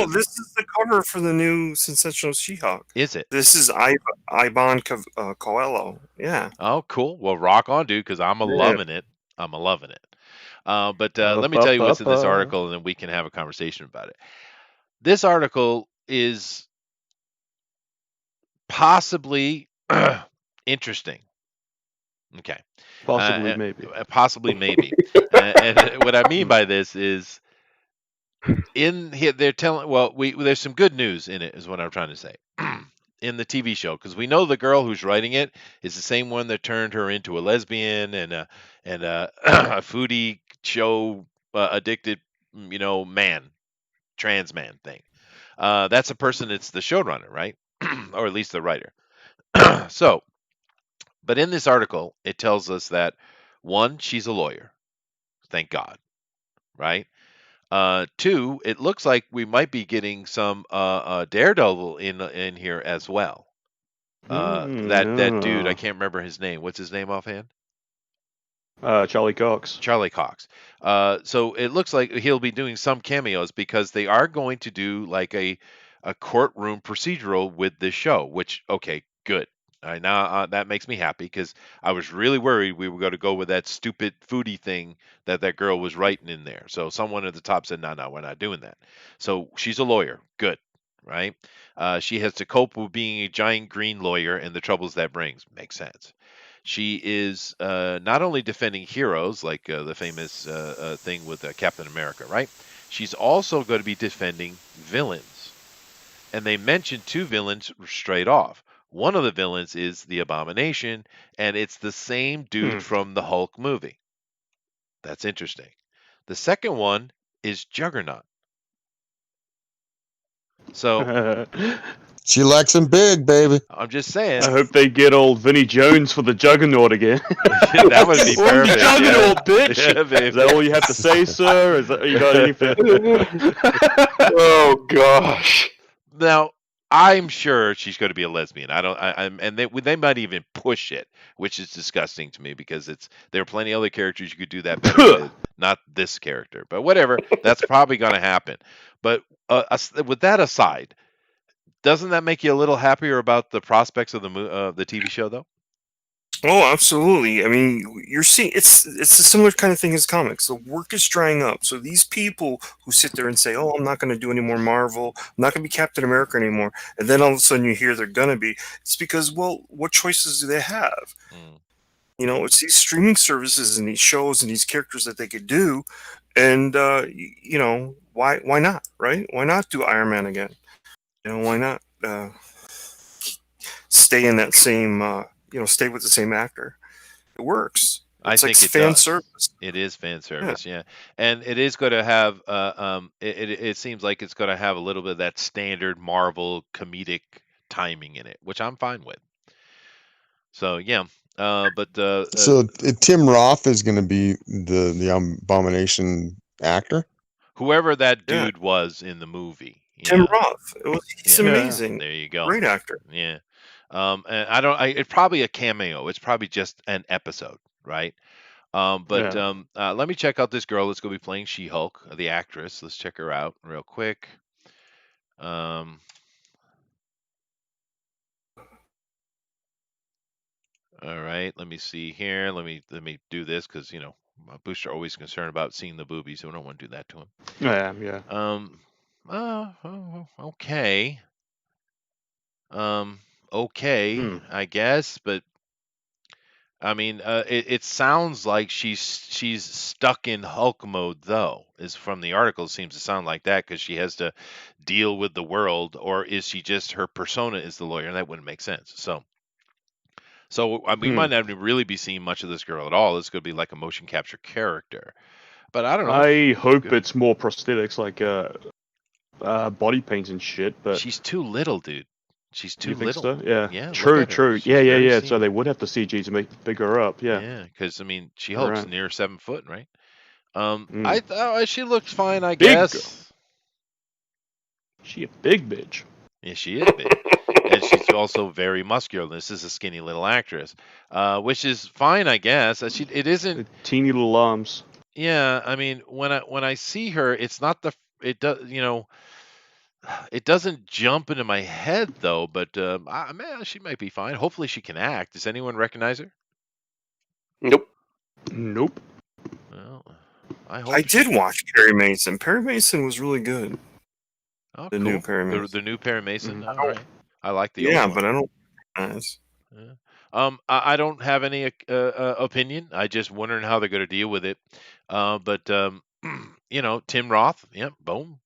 this is the cover for the new Sensational She-Hulk. Is it? This is Ivan Coelho. Yeah. Oh, cool. Well, rock on, dude, because I'm loving it. I'm loving it. But let me tell you what's in this article, and then we can have a conversation about it. This article is possibly interesting. Okay. Possibly, maybe. Possibly, maybe. And what I mean by this is, in here they're telling. Well, there's some good news in it, is what I'm trying to say. In the TV show, because we know the girl who's writing it is the same one that turned her into a lesbian and a a foodie show addicted, trans man thing. That's a person. It's the showrunner, right? Or at least the writer. So, but in this article, it tells us that, one, she's a lawyer. Thank God, right? Two, it looks like we might be getting some Daredevil in here as well. That dude, I can't remember his name. What's his name offhand? Charlie Cox. Charlie Cox. So it looks like he'll be doing some cameos, because they are going to do like a a courtroom procedural with this show, which, okay, good. All right, now that makes me happy because I was really worried we were going to go with that stupid foodie thing that girl was writing in there. So someone at the top said, no, we're not doing that. So she's a lawyer. Good, right? She has to cope with being a giant green lawyer and the troubles that brings. Makes sense. She is not only defending heroes, like the famous thing with Captain America, right? She's also going to be defending villains. And they mentioned two villains straight off. One of the villains is the Abomination, and it's the same dude from the Hulk movie. That's interesting. The second one is Juggernaut. So She likes him big, baby. I'm just saying. I hope they get old Vinnie Jones for the Juggernaut again. That would be I'm the perfect. Juggernaut, bitch! Yeah, baby. Is that all you have to say, sir? Is that you got anything? Oh gosh. Now, I'm sure she's going to be a lesbian. And they might even push it, which is disgusting to me because there are plenty of other characters you could do that better with, not this character. But whatever, that's probably going to happen. But with that aside, doesn't that make you a little happier about the prospects of the TV show, though? Oh, absolutely. I mean, you're seeing it's a similar kind of thing as comics. The work is drying up. So these people who sit there and say, "Oh, I'm not going to do any more Marvel. I'm not going to be Captain America anymore," and then all of a sudden you hear they're going to be. It's because, well, what choices do they have? You know, it's these streaming services and these shows and these characters that they could do, and you know, why not, right? Why not do Iron Man again? You know, why not stay in that same stay with the same actor? It works. I think like it fan does. service. It is fan service, yeah. And it is going to have it seems like it's going to have a little bit of that standard Marvel comedic timing in it, which I'm fine with. So yeah, So Tim Roth is going to be the Abomination actor. Whoever that dude was in the movie, Tim Roth. He's Yeah. amazing. There you go. Great actor. Yeah. And it's probably a cameo. It's probably just an episode, right? Let me check out this girl that's going to be playing She-Hulk, the actress. Let's check her out real quick. All right, let me see here. Let me do this because my booster always concerned about seeing the boobies, so I don't want to do that to him. Okay. Okay, I guess, but I mean, it sounds like she's stuck in Hulk mode, though. Is from the article, it seems to sound like that because she has to deal with the world, or is she just her persona is the lawyer? And that wouldn't make sense. So we might not really be seeing much of this girl at all. It's going to be like a motion capture character, but I don't know. I hope it's more prosthetics, like body paint and shit. But she's too little, dude. She's too think little. So? Yeah. Yeah. True. She's Yeah. So they would have to CG to make her up. Yeah. Yeah, because I mean, She-Hulk's near 7 foot, right? Mm. I thought she looks fine, I Big guess. girl. She a big bitch. Yeah, she is big, and she's also very muscular. This is a skinny little actress, which is fine, I guess. It isn't teeny little arms. Yeah, I mean, when I see her, it's not it does it doesn't jump into my head though. But man, she might be fine. Hopefully, she can act. Does anyone recognize her? Nope. Well, I did watch Perry Mason. Perry Mason was really good. Oh, the cool. new Perry Mason. The new Perry Mason. All right. I like the old one. But I don't recognize. Yeah. I don't have any opinion. I just wondering how they're going to deal with it. Tim Roth. Yeah, boom.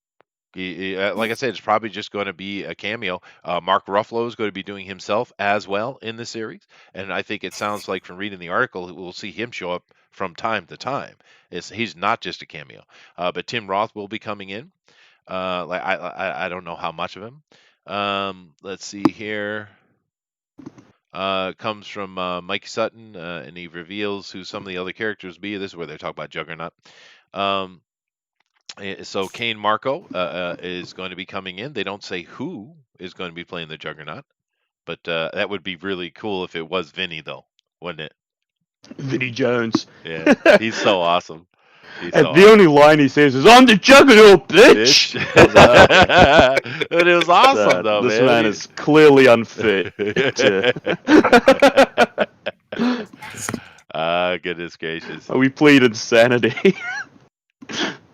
Like I said, it's probably just going to be a cameo. Mark Ruffalo is going to be doing himself as well in the series, and I think it sounds like from reading the article, we'll see him show up from time to time. He's not just a cameo, but Tim Roth will be coming in. I don't know how much of him. Let's see here. Comes from Mike Sutton, and he reveals who some of the other characters be. This is where they talk about Juggernaut. So Kane Marco is going to be coming in. They don't say who is going to be playing the Juggernaut, but that would be really cool if it was Vinny, though, wouldn't it? Vinnie Jones. Yeah, he's so awesome. He's And so the only line he says is, "I'm the Juggernaut, bitch!" But it was awesome, though, This man. man is clearly unfit. Goodness gracious. We plead insanity.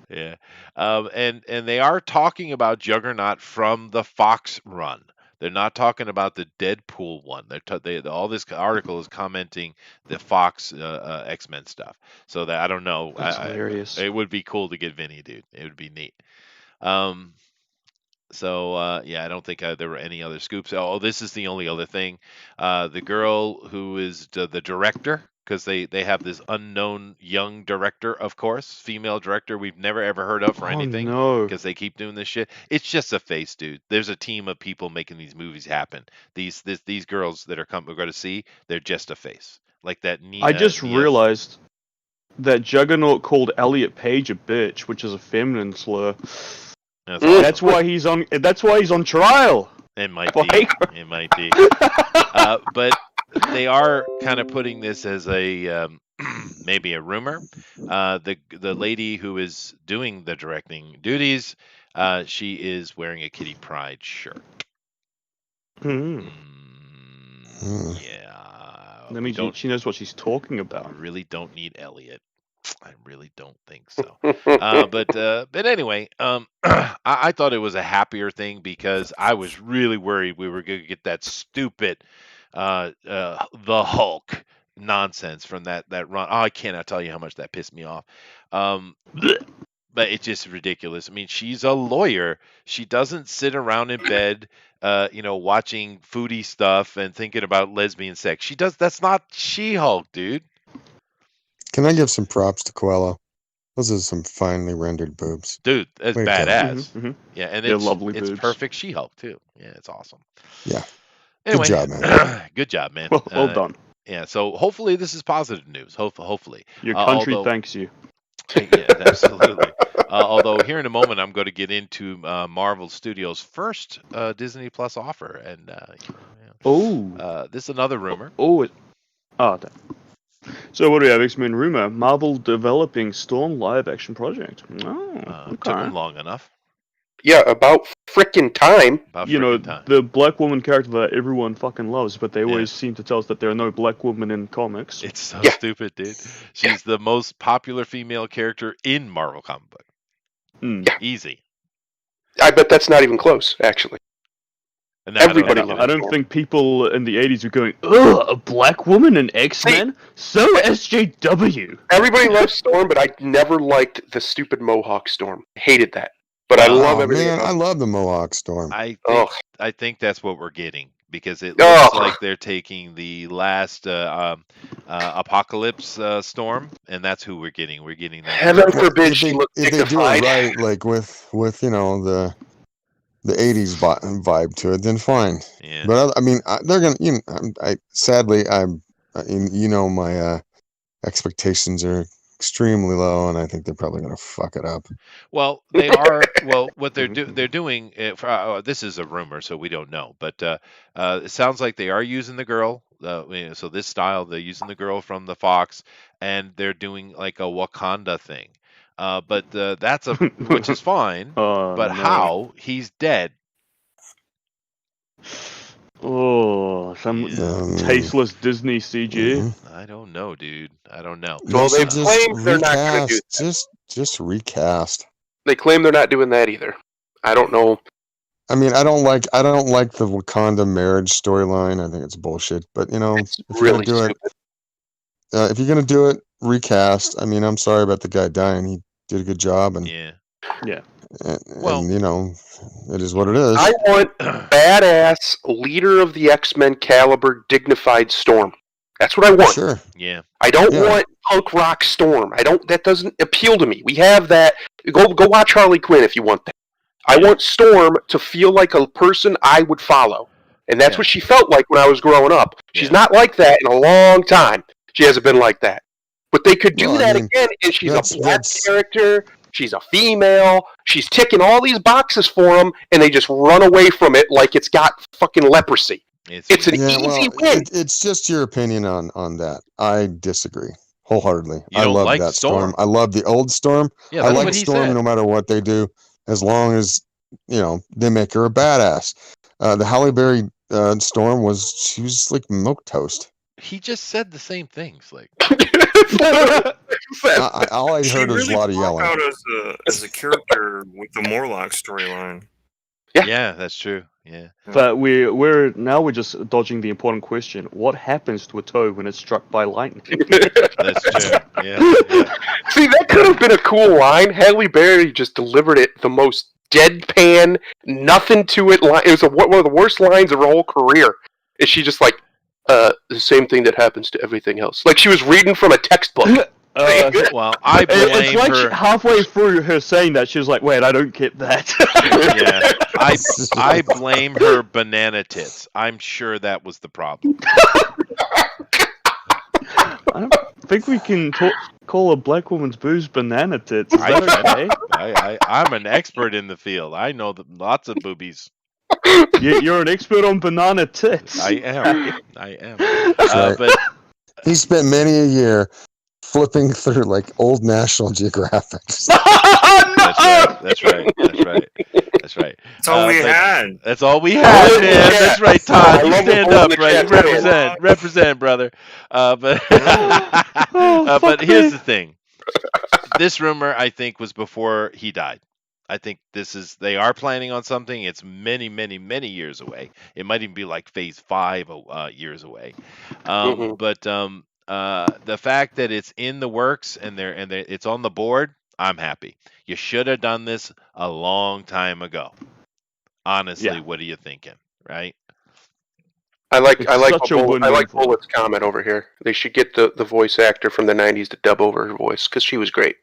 Yeah. And they are talking about Juggernaut from the Fox run. They're not talking about the Deadpool one. All this article is commenting the Fox X-Men stuff. So that I don't know. That's hilarious. It would be cool to get Vinny, dude. It would be neat. So yeah, I don't think there were any other scoops. Oh, this is the only other thing. The girl who is the director, because they have this unknown young director, of course, female director we've never ever heard of for anything. No. Because they keep doing this shit. It's just a face, dude. There's a team of people making these movies happen. These girls that we're going to see, they're just a face. Like that. I just realized that Juggernaut called Elliot Page a bitch, which is a feminine slur. That's awesome. That's why he's on trial. It might be. It might be. But they are kind of putting this as a maybe a rumor. The lady who is doing the directing duties, she is wearing a Kitty Pryde shirt. Hmm. Yeah. That means she knows what she's talking I about. really don't need Elliot. I really don't think so. But anyway, I thought it was a happier thing because I was really worried we were going to get that stupid the Hulk nonsense from that run. Oh, I cannot tell you how much that pissed me off. But it's just ridiculous. I mean, she's a lawyer. She doesn't sit around in bed, watching foodie stuff and thinking about lesbian sex. She does. That's not She-Hulk, dude. Can I give some props to Coelho? Those are some finely rendered boobs. Dude, that's Way to go. badass. Mm-hmm. Yeah, and They're it's lovely it's boobs. perfect She-Hulk too. Yeah, it's awesome. Yeah. Anyway, Good job, man. Good job, man. Well done. Yeah, so hopefully this is positive news. Hopefully. Your country although- thanks you. Yeah, absolutely. Although here in a moment, I'm going to get into Marvel Studios' first Disney Plus offer, and this is another rumor. Damn. So what do we have? X-Men rumor: Marvel developing Storm live-action project. Oh, Took them long enough. Yeah, about frickin' time. About You know, freaking time. the black woman character that everyone fucking loves, but they always seem to tell us that there are no black women in comics. It's so Yeah. stupid, dude. She's the most popular female character in Marvel comic book. Yeah. Easy. I bet that's not even close, actually. And I don't Everybody know. loves I don't think people in the 80s were going, ugh, a black woman in X-Men? So SJW. Everybody loves Storm, but I never liked the stupid Mohawk Storm. Hated that. But I love everything. Man, else. I love the Mohawk Storm. I think that's what we're getting because it Oh. looks like they're taking the last Apocalypse Storm, and that's who we're getting. We're getting that. Heaven forbid she looks if they do dignified. it right, like with the 80s vibe to it, then fine. Yeah. But I mean, they're gonna. Sadly, my expectations are extremely low, and I think they're probably gonna fuck it up. Well, they are. Well, what they're doing. This is a rumor, so we don't know. But it sounds like they are using the girl. So this style, they're using the girl from the Fox, and they're doing like a Wakanda thing. But that's which is fine. But how? He's dead. Oh, some tasteless Disney CG. Mhm. I don't know, dude. I don't know. Well, they Just claim they're not gonna do recast. Just recast. They claim they're not doing that either. I don't know. I mean, I don't like the Wakanda marriage storyline. I think it's bullshit. But It's if you're really gonna do stupid. it, if you're gonna do it, recast. I mean, I'm sorry about the guy dying. He did a good job, and Yeah. and it is what it is. I want badass leader of the X-Men caliber, dignified Storm. That's what I want. Sure. Yeah. I don't Yeah. want punk rock Storm. That doesn't appeal to me. We have that. Go watch Harley Quinn if you want that. I want Storm to feel like a person I would follow. And that's Yeah. what she felt like when I was growing up. She's Yeah. not like that in a long time. She hasn't been like that. But they could do Well, I that mean, again, and she's a black that's- character. She's a female. She's ticking all these boxes for them, and they just run away from it like it's got fucking leprosy. It's an Yeah, easy well, win. it's just your opinion on that. I disagree. wholeheartedly. You I don't love like that Storm? Storm. I love the old Storm. Yeah, I that's like what he Storm said. no matter what they do, as long as they make her a badass. The Halle Berry Storm she was like milk toast. He just said the same things. Like, All I She heard was a really lot of broke yelling. out as a character with the Morlock storyline. yeah, that's true. Yeah. But we're just dodging the important question: what happens to a toe when it's struck by lightning? That's true. Yeah. See, that could have been a cool line. Halle Berry just delivered it the most deadpan, nothing to it line. It was one of the worst lines of her whole career. Is she just like, the same thing that happens to everything else? Like she was reading from a textbook. Well, I blame It's like her. halfway through her saying that, she was like, "Wait, I don't get that." Yeah, I blame her banana tits. I'm sure that was the problem. I don't think we can call a black woman's boobs banana tits. Is I that okay? I'm an expert in the field. I know lots of boobies. You're an expert on banana tits. I am. right. But He spent many a year flipping through like old National Geographics. That's right. That's all we had. That's all we had, man. Yeah. That's right, Todd. I You love stand the up, boys in the right? chat. Represent, brother. But Oh, but fuck here's me. the thing. This rumor, I think, was before he died. I think they are planning on something. It's many, many, many years away. It might even be like phase 5 years away. Mhm. But the fact that it's in the works and it's on the board, I'm happy. You should have done this a long time ago. Honestly, Yeah. what are you thinking, right? I like such a win-win for Bullet's comment over here. They should get the voice actor from the '90s to dub over her voice because she was great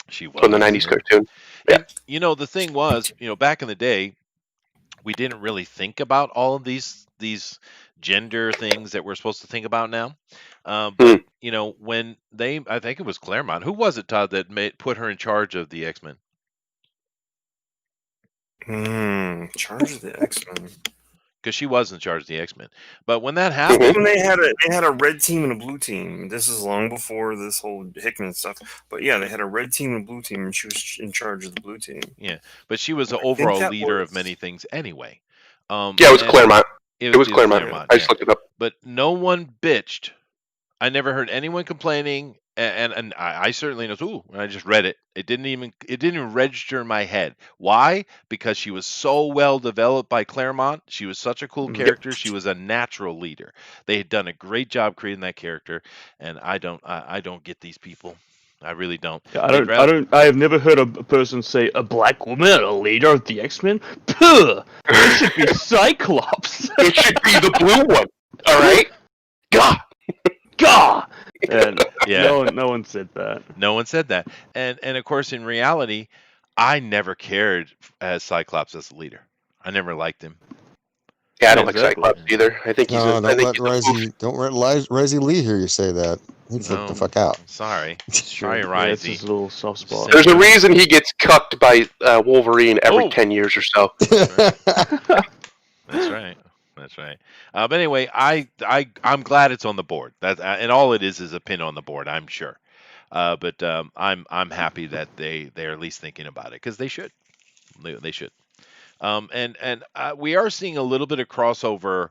She was from the '90s cartoon. And the thing was, back in the day, we didn't really think about all of these gender things that we're supposed to think about now. But when I think it was Claremont. Who was it, Todd, that put her in charge of the X-Men? Charge of the X-Men. Because she was in charge of the X-Men. But when that happened, When they had a red team and a blue team. This is long before this whole Hickman stuff. But yeah, they had a red team and a blue team, and she was in charge of the blue team. yeah, but she was the I think overall that leader of was- many things anyway. Yeah, it was and Claremont. It It was Claremont. I yeah. just looked it up. But no one bitched. I never heard anyone complaining, and I certainly know. Ooh, I just read it. It didn't even register in my head. Why? Because she was so well developed by Claremont. She was such a cool character. She was a natural leader. They had done a great job creating that character, and I don't get these people. I really don't. I have never heard a person say a black woman a leader of the X-Men. Puh! It should be Cyclops. It should be the blue one. All right. God. Gah! And Yeah. no one said that. No one said that. And of course, in reality, I never cared as Cyclops as a leader. I never liked him. Yeah, I don't like Exactly. Cyclops either. I think he's No, a don't let goof. Risey Lee hear you say that. He flipped the No. fuck out. Sorry. Sure. Sorry, Yeah, it's Risey. his little soft spot. There's a reason he gets cucked by Wolverine every Oh. 10 years or so. That's right. That's right. But anyway, I'm glad it's on the board. And all it is a pin on the board, I'm sure. But I'm happy that they're at least thinking about it because they should. They should. And we are seeing a little bit of crossover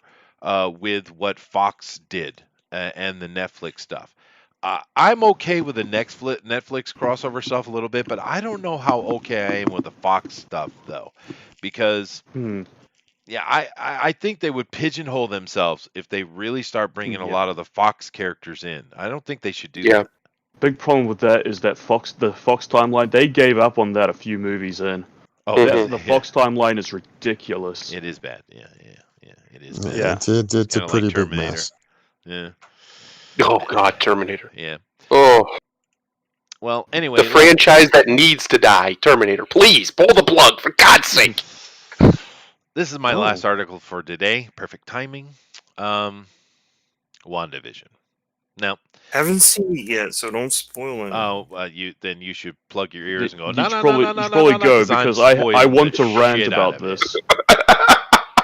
with what Fox did and the Netflix stuff. I'm okay with the Netflix crossover stuff a little bit, but I don't know how okay I am with the Fox stuff though, because yeah, I think they would pigeonhole themselves if they really start bringing a lot of the Fox characters in. I don't think they should do that. Big problem with that is that the Fox timeline, they gave up on that a few movies in. Oh, The Fox timeline is ridiculous. It is bad. Yeah, it is bad. Yeah. It's a Kinda pretty like big Terminator. mess. Yeah, Oh, God, Terminator. yeah. Oh, Well, anyway, the franchise that needs to die. Terminator. Please, pull the plug, for God's sake. this is my last article for today. Perfect timing. WandaVision. Now, Haven't seen it yet, so don't spoil it. you should plug your ears and go. You No, should no, probably, no, no, you should no, probably no, go 'cause I'm because I spoiling want the to rant shit out about of it. this.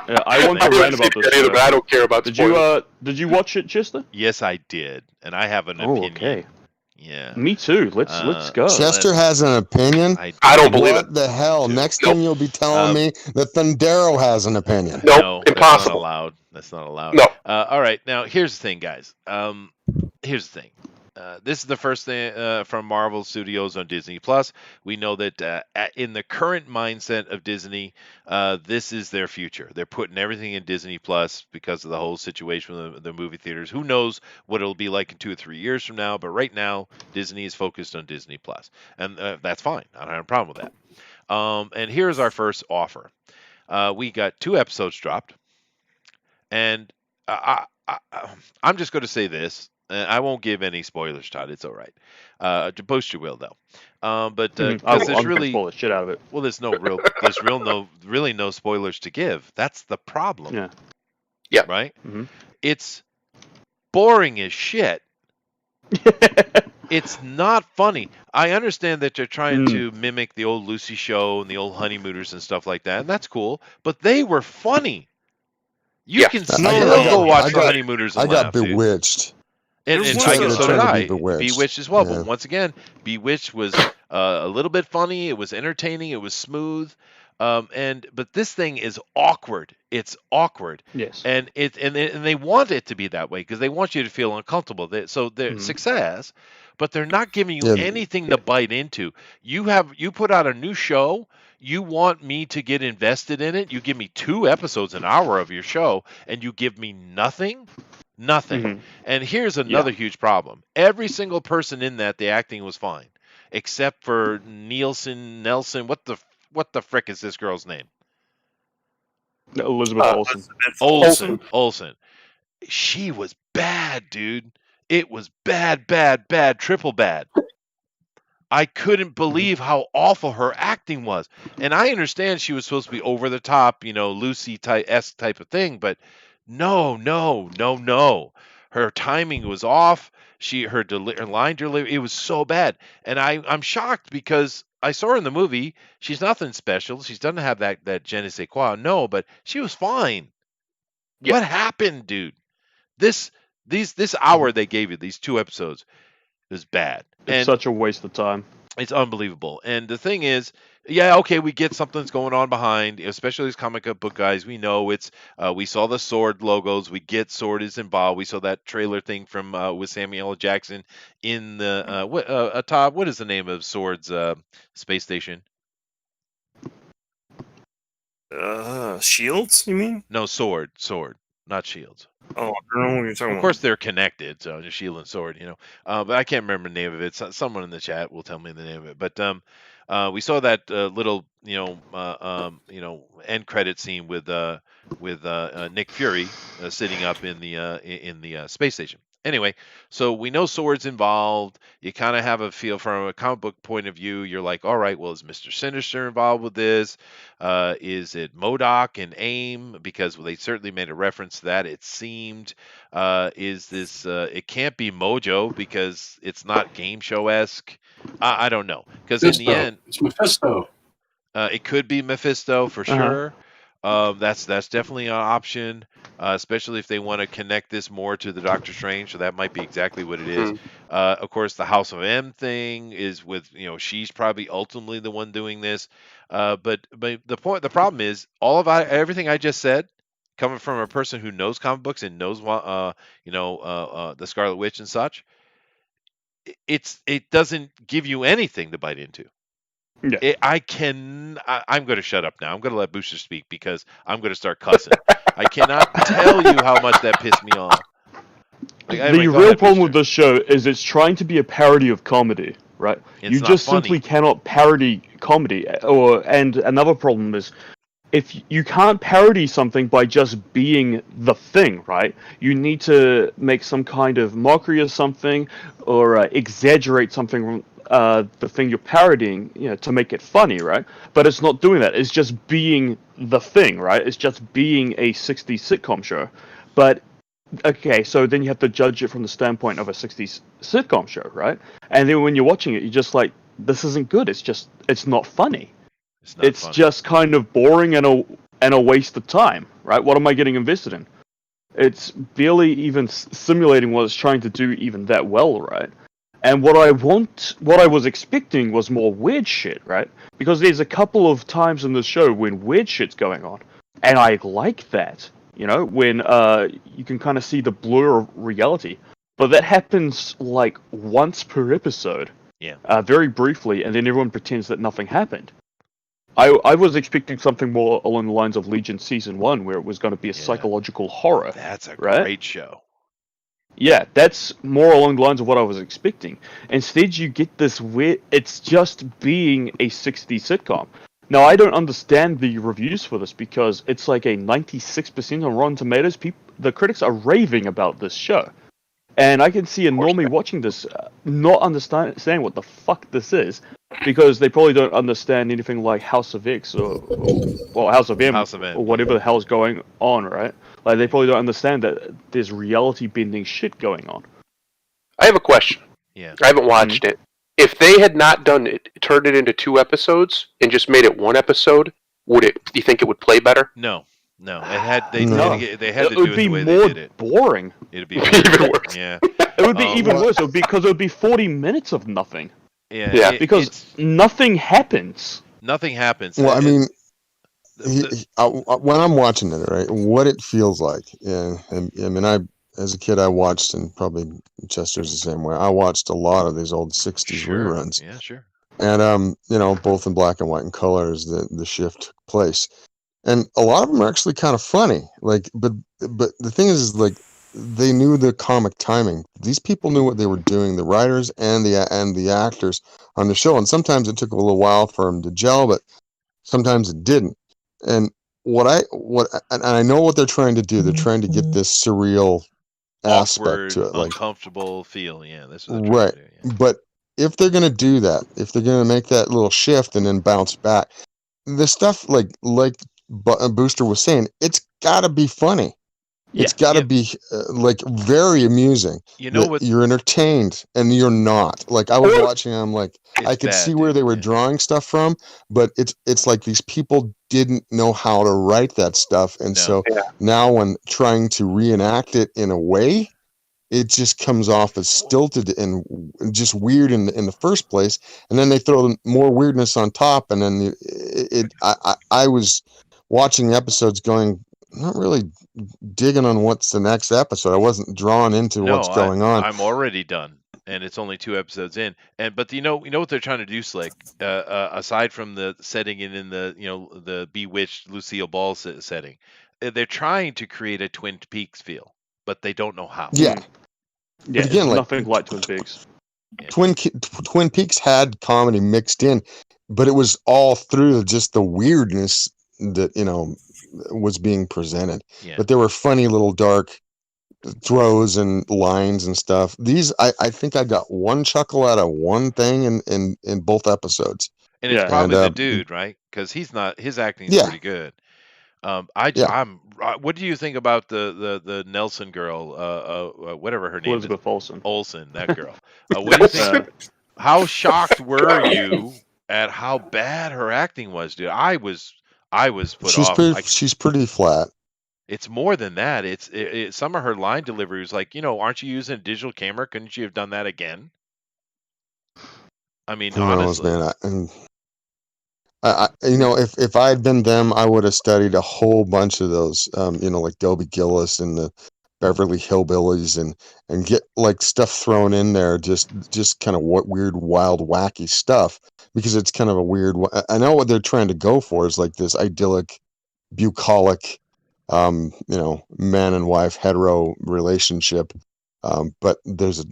Yeah, I want to rant about this. But I don't care about Did spoilers. you watch it, Chester? Yes, I did, and I have an Oh, opinion. okay. Yeah. Me too. Let's go. Chester has an opinion. I don't believe What it. the hell? Dude. Next Nope. time you'll be telling me that Thundero has an opinion. Nope, No, that's not impossible. allowed. That's not allowed. No. All right, now here's the thing, guys. Here's the thing. This is the first thing from Marvel Studios on Disney Plus. We know that in the current mindset of Disney, this is their future. They're putting everything in Disney Plus because of the whole situation with the movie theaters. Who knows what it'll be like in 2 or 3 years from now? But right now, Disney is focused on Disney Plus, and that's fine. I don't have a problem with that. And here's our first offer. We got 2 episodes dropped, and I'm just going to say this. I won't give any spoilers, Todd. It's all right. To post you will though. But I'm because there's gonna really spoil the shit out of it. well, there's really no spoilers to give. That's the problem. Yeah. Yeah. Right. Mhm. It's boring as shit. It's not funny. I understand that you're trying to mimic the old Lucy show and the old Honeymooners and stuff like that, and that's cool. But they were funny. You Yeah. can I still got- go watch I the got- Honeymooners I and got laugh, dude. bewitched. And There was I a- guess so They're did trying I. to be Bewitched. As well. Yeah. But once again, Bewitched was a little bit funny. It was entertaining. It was smooth. But this thing is awkward. It's awkward, Yes. and they want it to be that way because they want you to feel uncomfortable. So they're success, but they're not giving you Yeah. anything to bite into. You put out a new show. You want me to get invested in it. You give me 2 episodes an hour of your show, and you give me nothing. Nothing. Mhm. And here's another huge problem. Every single person in that, the acting was fine, except for Nelson. What the frick is this girl's name? Elizabeth Olsen. Olsen. She was bad, dude. It was bad, triple bad. I couldn't believe how awful her acting was. And I understand she was supposed to be over the top, Lucy esque type of thing, but no. Her timing was off. Her line delivery, it was so bad. And I'm shocked because I saw her in the movie. She's nothing special. She doesn't have that je ne sais quoi. No, but she was fine. Yeah. What happened, dude? This hour they gave you, these 2 episodes, is bad. It's such a waste of time. It's unbelievable. And the thing is, yeah, okay, we get something's going on behind, especially these comic book guys. We know it's. We saw the Sword logos. We get Sword is involved. We saw that trailer thing from with Samuel L. Jackson in the Todd. What is the name of Sword's space station? Shields, you mean? No, Sword, not Shields. Oh, I don't know what you're talking Of course, they're connected, so just Shield and Sword, But I can't remember the name of it. Someone in the chat will tell me the name of it. But we saw that little, end credit scene with Nick Fury sitting up in the space station. Anyway, so we know Sword's involved. You kind of have a feel from a comic book point of view. You're like, all right, well, is Mr. Sinister involved with this? Is it MODOK and AIM? Because they certainly made a reference to that. It seemed. Is this? It can't be Mojo because it's not game show esque. I don't know. Because in the end, it's Mephisto. it could be Mephisto for sure. That's definitely an option, especially if they want to connect this more to the Doctor Strange. So that might be exactly what it is. Of course, the House of M thing is with she's probably ultimately the one doing this. But the problem is everything I just said, coming from a person who knows comic books and knows the Scarlet Witch and such. It doesn't give you anything to bite into. Yeah. I'm going to shut up now. I'm going to let Booster speak because I'm going to start cussing. I cannot tell you how much that pissed me off. The real problem with this show is it's trying to be a parody of comedy, right? It's You not just funny. simply cannot parody comedy. And another problem is, if you can't parody something by just being the thing, right? You need to make some kind of mockery of something or exaggerate something from the thing you're parodying, to make it funny, right? But it's not doing that. It's just being the thing, right? It's just being a 60s sitcom show. But okay, so then you have to judge it from the standpoint of a 60s sitcom show, right? And then when you're watching it, you're just like, this isn't good. It's not funny. It's funny. just kind of boring and a waste of time, right? What am I getting invested in? It's barely even simulating what it's trying to do even that well, right? And what I was expecting was more weird shit, right? Because there's a couple of times in the show when weird shit's going on, and I like that. You know, when you can kind of see the blur of reality. But that happens like once per episode. Yeah. Very briefly, and then everyone pretends that nothing happened. I was expecting something more along the lines of Legion Season 1, where it was going to be a Yeah. psychological horror. That's a Right? great show. Yeah, that's more along the lines of what I was expecting. Instead, you get this weird. It's just being a 60s sitcom. Now, I don't understand the reviews for this because it's like a 96% on Rotten Tomatoes. The critics are raving about this show. And I can see a normie watching this not understanding what the fuck this is because they probably don't understand anything like House of X or House of M, House of M. or whatever the hell's going on, right? Like, they probably don't understand that there's reality bending shit going on. I have a question. Yeah. I haven't watched it. If they had not done it, turned it into 2 episodes and just made it 1 episode, do you think it would play better? No. They had No. to do It it would the be way more they did it. boring. It'd be Even worse. Yeah. It would be even well- worse. It would be because it would be 40 minutes of nothing. Yeah. Because nothing happens. nothing happens. Well, I mean, The- when I'm watching it, right, what it feels like, and I mean, as a kid, I watched, and probably Chester's the same way. I watched a lot of these old '60s sure. reruns, Yeah, sure. and you know, both in black and white and color as the shift took place, and a lot of them are actually kind of funny. Like, but the thing is like they knew the comic timing. These people knew what they were doing, the writers and the actors on the show, and sometimes it took a little while for them to gel, but sometimes it didn't. And and I know what they're trying to do. They're trying to get this surreal aspect Awkward, to it, like, uncomfortable feel. Yeah, that's what they're trying right. to do. Yeah. But if they're gonna do that, if they're gonna make that little shift and then bounce back, the stuff like Booster was saying, it's gotta be funny. It's got to Yeah. be like very amusing. You know that what? You're entertained and you're not. Like I was watching, I'm like, I It's could bad, see where dude. they were Yeah. drawing stuff from, but it's like these people didn't know how to write that stuff, and No. so Yeah. now when trying to reenact it in a way, it just comes off as stilted and just weird in the first place, and then they throw more weirdness on top, and then I was watching the episodes going, not really digging on what's the next episode. I wasn't drawn into what's going on. I'm already done, and it's only 2 episodes in. But you know what they're trying to do, Slick. Aside from the setting it in the the Bewitched Lucille Ball setting, they're trying to create a Twin Peaks feel, but they don't know how. Yeah, Yeah, again, it's like- nothing like Twin Peaks. Twin Peaks had comedy mixed in, but it was all through just the weirdness that was being presented. Yeah. But there were funny little dark throws and lines and stuff. These I think I got one chuckle out of one thing in both episodes. And it's Yeah. probably And, the dude, right? Because his acting is Yeah. pretty good. Yeah. What do you think about the Nelson girl? Whatever her name Elizabeth Olsen. is, Olsen, that girl. What do you think? How shocked were you at how bad her acting was, dude? I was put She's off. pretty. She's pretty flat. It's more than that. It's some of her line delivery was like, aren't you using a digital camera? Couldn't you have done that again? I mean, Who knows, honestly. man? If I had been them, I would have studied a whole bunch of those, like Dobie Gillis and the Beverly Hillbillies, and get like stuff thrown in there, just kind of weird, wild, wacky stuff, because it's kind of a weird. I know what they're trying to go for is like this idyllic, bucolic, man and wife hetero relationship, but there's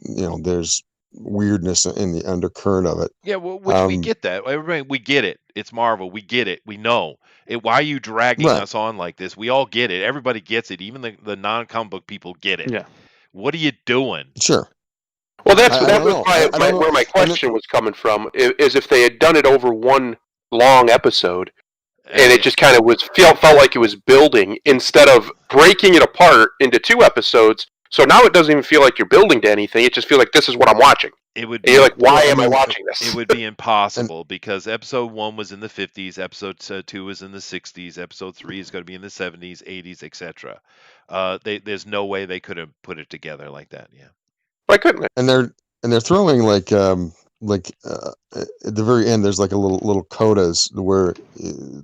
weirdness in the undercurrent of it. Yeah, well, which we get that. Everybody, we get it. It's Marvel. We get it. We know it. Why are you dragging Right. us on like this? We all get it. Everybody gets it. Even the non-comic book people get it. Yeah. What are you doing? Sure. Well, I that don't was know. I don't know. where my And question was coming from. Is if they had done it over one long episode, and it just kind of felt like it was building instead of breaking it apart into 2 episodes. So now it doesn't even feel like you're building to anything. It just feels like this is what I'm watching. It would And be you're like, why Well, am I I mean, watching this? it would be impossible because episode 1 was in the 50s, episode 2 was in the 60s, episode 3 is going to be in the 70s, 80s, etc. There's no way they could have put it together like that. Yeah. Why couldn't it? And and they're throwing like at the very end there's like a little codas where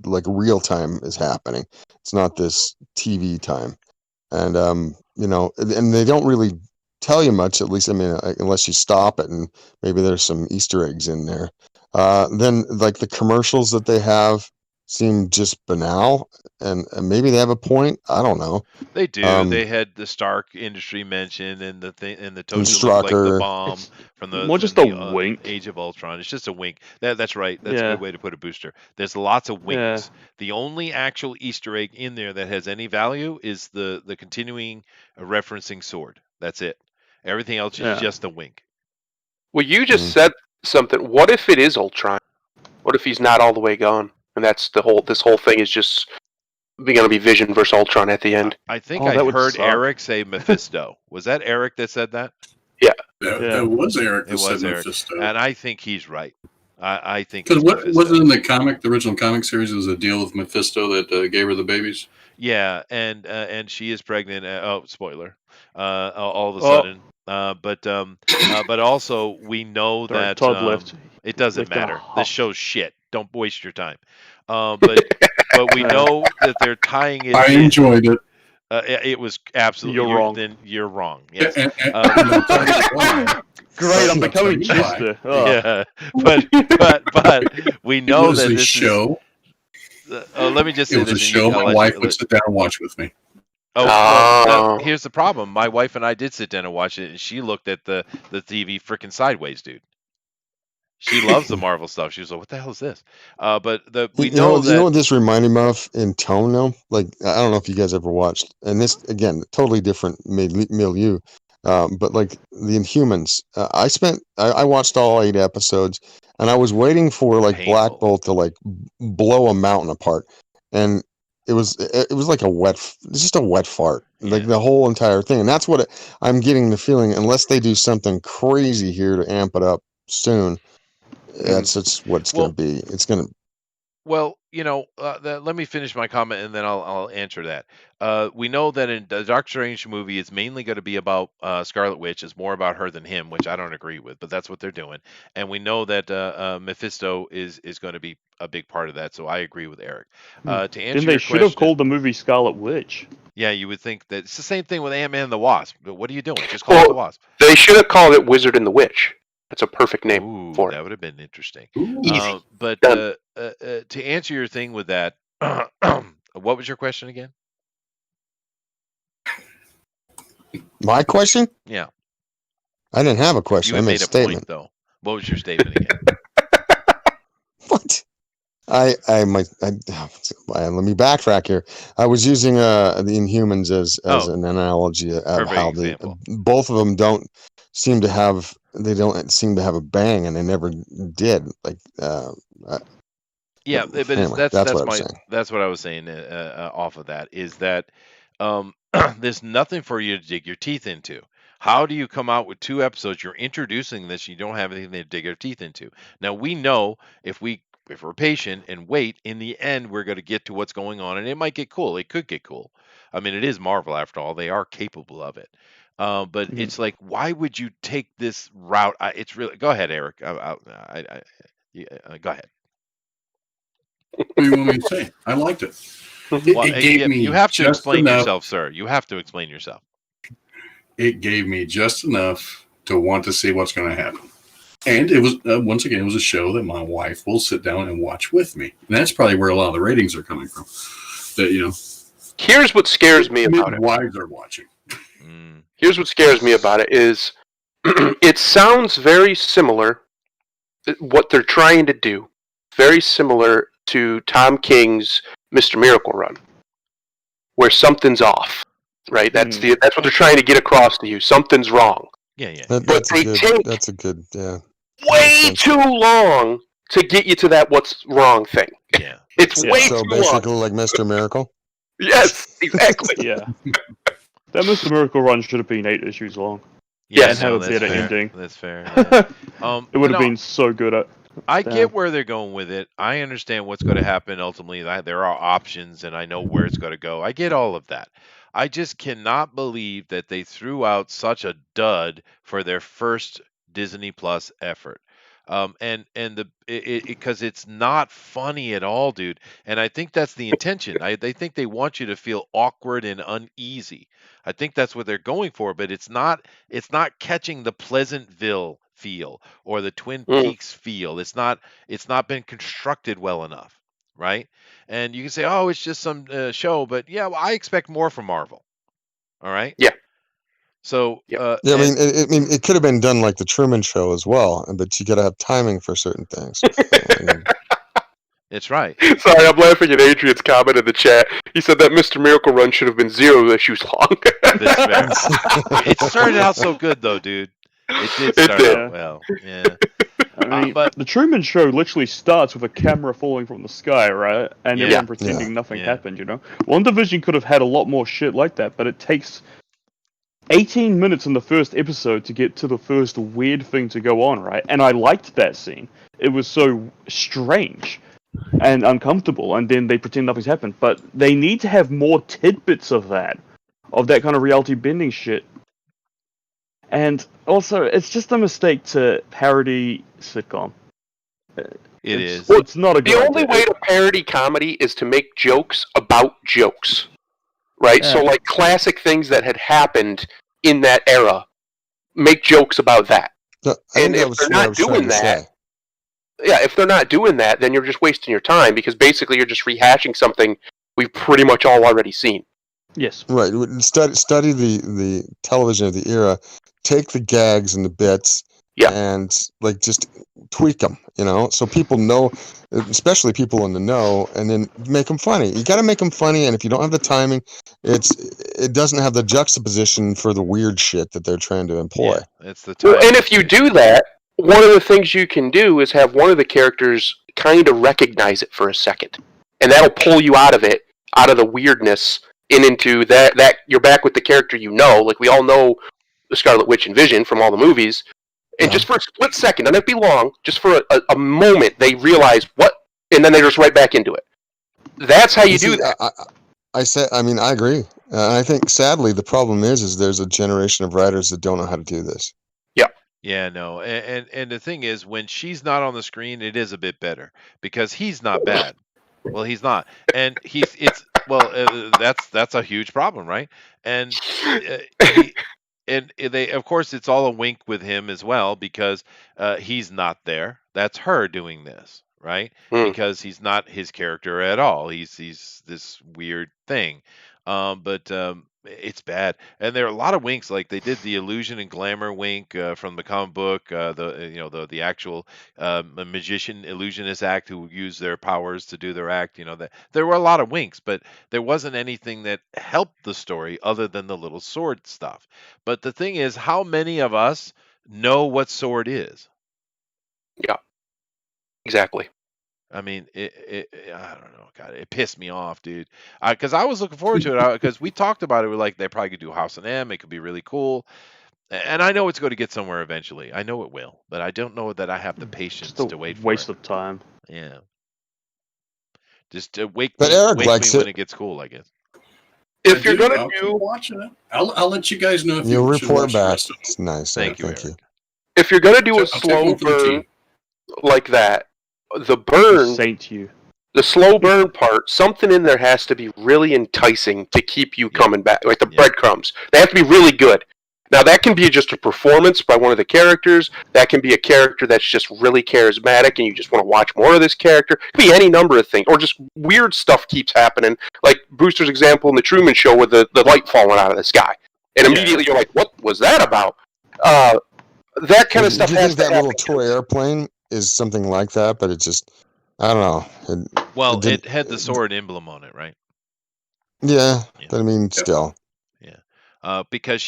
like real time is happening. It's not this TV time, and and they don't really tell you much. At least I mean, unless you stop it, and maybe there's some Easter eggs in there. Then like the commercials that they have seem just banal, and maybe they have a point. I don't know. They do. They had the Stark Industry mentioned, and the thing, and the toaster looked like the Strucker. bomb from the more just from a the, wink. Age of Ultron. It's just a wink. That's right. That's a Yeah. good way to put a booster. There's lots of Yeah. winks. The only actual Easter egg in there that has any value is the continuing referencing sword. That's it. Everything else is Yeah. just a wink. Well, you just said something. What if it is Ultron? What if he's not all the way gone, and that's this whole thing is just going to be Vision versus Ultron at the end? I think Oh, I that would heard suck. Eric say Mephisto. Was that Eric that said that? Yeah. That was Eric It that said was Eric, Mephisto. and I think he's right. I think Because it's what Mephisto. was it in the original comic series? It was a deal with Mephisto that gave her the babies. Yeah, and she is pregnant. Oh, spoiler! All of a Oh. sudden, but also we know Sorry, that Todd left. it doesn't Left in a matter. huff. This show's shit. Don't waste your time. But we know that they're tying it. I in. enjoyed it. It was absolutely. You're wrong. Then you're wrong. Yes. And I'll tell you why. Great, I'm I'll becoming tell you why. Chester. Oh. Yeah, but we It know was that a this show. is. Let me just say It was a this. and show I'll my let wife you- would sit down and watch with me. Oh, well, Oh. here's the problem. My wife and I did sit down and watch it, and she looked at the TV freaking sideways, dude. She loves the Marvel stuff. She was like, "What the hell is this?" But we You know that what this reminded me of in tone though? Like I don't know if you guys ever watched, and this again totally different milieu. But like the Inhumans, I watched all 8 episodes, and I was waiting for like Black Painful. Bolt to like blow a mountain apart, and it was like just a wet fart, like Yeah. the whole entire thing, and that's what I'm getting the feeling. Unless they do something crazy here to amp it up soon, that's what it's Well- going to be. It's going to. Well, let me finish my comment and then I'll answer that. We know that in the Doctor Strange movie, it's mainly going to be about Scarlet Witch. It's more about her than him, which I don't agree with, but that's what they're doing. And we know that Mephisto is going to be a big part of that. So I agree with Eric. To answer Then your they should have question- called the movie Scarlet Witch. Yeah, you would think that it's the same thing with Ant-Man and the Wasp. But what are you doing? Just call it Well, the Wasp. They should have called it Wizard and the Witch. That's a perfect name Ooh, for it. that would have been interesting. Easy. But Done. to answer your thing with that, what was your question again? My question? Yeah, I didn't have a you question. I had made made a a statement. point though. What was your statement again? What? Let me backtrack here. I was using the Inhumans as Oh. an analogy of Perfect how example. both of them don't seem to have a bang, and they never did. Like Yeah, But but anyway, that's that's what I was my saying. that's what I was saying off of that is that there's nothing for you to dig your teeth into. How do you come out with 2 episodes? You're introducing this, you don't have anything to dig your teeth into. Now we know if we're patient and wait, in the end we're going to get to what's going on, and it might get cool. It could get cool. I mean, it is Marvel after all; they are capable of it. But Mhm. it's like, why would you take this route? It's really. Go ahead, Eric. Go ahead. What do you want me to say? I liked it. Well, It gave me you have to just explain enough. yourself, sir. You have to explain yourself. It gave me just enough to want to see what's going to happen. And it was, once again, it was a show that my wife will sit down and watch with me. And that's probably where a lot of the ratings are coming from. That, Here's what scares me about it. wives are watching. Mm, Here's what scares me about it is it sounds very similar, what they're trying to do, very similar to Tom King's Mr. Miracle run, where something's off, right? That's what they're trying to get across to you. Something's wrong. yeah. That's they a good. take- That's a good. Yeah. Way sense. too long to get you to that what's wrong thing. Yeah. It's Yeah. way So too long. basically, like Mr. Miracle. Yes, exactly. Yeah. That Mr. Miracle run should have been 8 issues long. Yeah, Yes. And have a that's better fair. ending. That's fair. Yeah. It would no, have been so good at. I Damn. get where they're going with it. I understand what's going to happen ultimately. There are options, and I know where it's going to go. I get all of that. I just cannot believe that they threw out such a dud for their first Disney Plus effort. And the because it's not funny at all, dude. And I think that's the intention. They think they want you to feel awkward and uneasy. I think that's what they're going for, but it's not catching the Pleasantville feel or the Twin Mm. Peaks feel. It's not been constructed well enough, right? And you can say, "Oh, it's just some show," but yeah, well, I expect more from Marvel. All right? Yeah. So, Yeah. Yeah, I and mean, it could have been done like the Truman Show as well, but you got to have timing for certain things. I mean, it's right. Sorry, I'm laughing at Adrian's comment in the chat. He said that Mr. Miracle run should have been 0 issues long. This it started out so good, though, dude. It did It start did. out well. Yeah. I mean, but the Truman Show literally starts with a camera falling from the sky, right? And Yeah. everyone pretending Yeah. nothing Yeah. happened, you know? WandaVision could have had a lot more shit like that, but it takes 18 minutes in the first episode to get to the first weird thing to go on, right? And I liked that scene. It was so strange and uncomfortable, and then they pretend nothing's happened. But they need to have more tidbits of that kind of reality bending shit. And also, it's just a mistake to parody sitcom. is. It's not a good The only idea. way to parody comedy is to make jokes about jokes, right? So, Yeah. like classic things that had happened in that era, make jokes about that. I think And that if was they're what I not was trying doing to that, say. Yeah, if they're not doing that, then you're just wasting your time because basically you're just rehashing something we've pretty much all already seen. Yes. Right. Study the television of the era. Take the gags and the bits, Yeah. and like just tweak them. So people know, especially people in the know, and then make them funny. You got to make them funny, and if you don't have the timing, it doesn't have the juxtaposition for the weird shit that they're trying to employ. Yeah, it's the time. Well, and if you do that, one of the things you can do is have one of the characters kind of recognize it for a second, and that'll pull you out of it, out of the weirdness, and into that you're back with the character you know. Like we all know the Scarlet Witch and Vision from all the movies, and just for a split second, doesn't have to be long, just for a moment, they realize what, and then they're just right back into it. That's how you do that. I agree. I think sadly the problem is there's a generation of writers that don't know how to do this. Yeah, no, and the thing is, when she's not on the screen, it is a bit better because he's not bad. Well, he's not, and that's a huge problem, right? And they, of course, it's all a wink with him as well because he's not there. That's her doing this, right? Because he's not his character at all. He's this weird thing, but it's bad. And there are a lot of winks, like they did the illusion and glamour wink from the comic book, the actual magician illusionist act who use their powers to do their act. That there were a lot of winks, but there wasn't anything that helped the story other than the little sword stuff. But the thing is, how many of us know what sword is? Exactly. I mean, I don't know. God, it pissed me off, dude. Because I was looking forward to it. Because we talked about it. We're like, they probably could do House and M. It could be really cool. And I know it's going to get somewhere eventually. I know it will. But I don't know that I have the patience Just a to wait for waste it. of time. Yeah. Just wake But me, Eric wake likes me when it. it gets cool, I guess. If you're gonna I'll do keep watching it, I'll let you guys know if You'll you should report watch the back. rest of it. It's nice. Thank you, Thank you. Eric. if you're gonna do a I'll take slow one for the burn team. like that, the burn, Saint you. the slow burn part, something in there has to be really enticing to keep you coming back, like the breadcrumbs. They have to be really good. Now that can be just a performance by one of the characters. That can be a character that's just really charismatic, and you just want to watch more of this character. It could be any number of things, or just weird stuff keeps happening, like Brewster's example in the Truman Show with the light falling out of the sky, and immediately you're like, "What was that about?" That kind of stuff Do you has think to that happen. little toy airplane is something like that? But it just, I don't know. Well, did- it had the sword emblem on it, right? Yeah, Yeah. but I mean, still. Because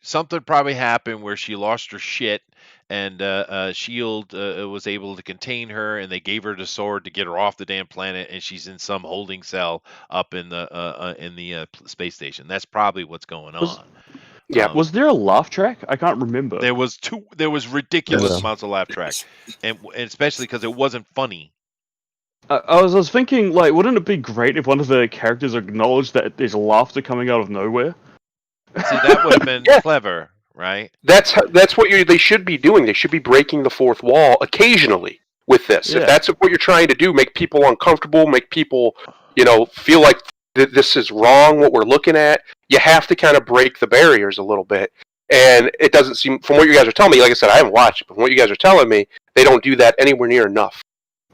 something probably happened where she lost her shit, and Shield was able to contain her, and they gave her the sword to get her off the damn planet, and she's in some holding cell up in the space station. That's probably what's going on. Yeah. Was there a laugh track? I can't remember. There was ridiculous Yeah. amounts of laugh track, and especially because it wasn't funny. I was thinking, like, wouldn't it be great if one of the characters acknowledged that there's laughter coming out of nowhere? See, that would have been Yeah. clever, right? That's what they should be doing. They should be breaking the fourth wall occasionally with this. Yeah. If that's what you're trying to do, make people uncomfortable, make people, feel like this is wrong, what we're looking at, you have to kind of break the barriers a little bit. And it doesn't seem, from what you guys are telling me, like I said, I haven't watched it, but from what you guys are telling me, they don't do that anywhere near enough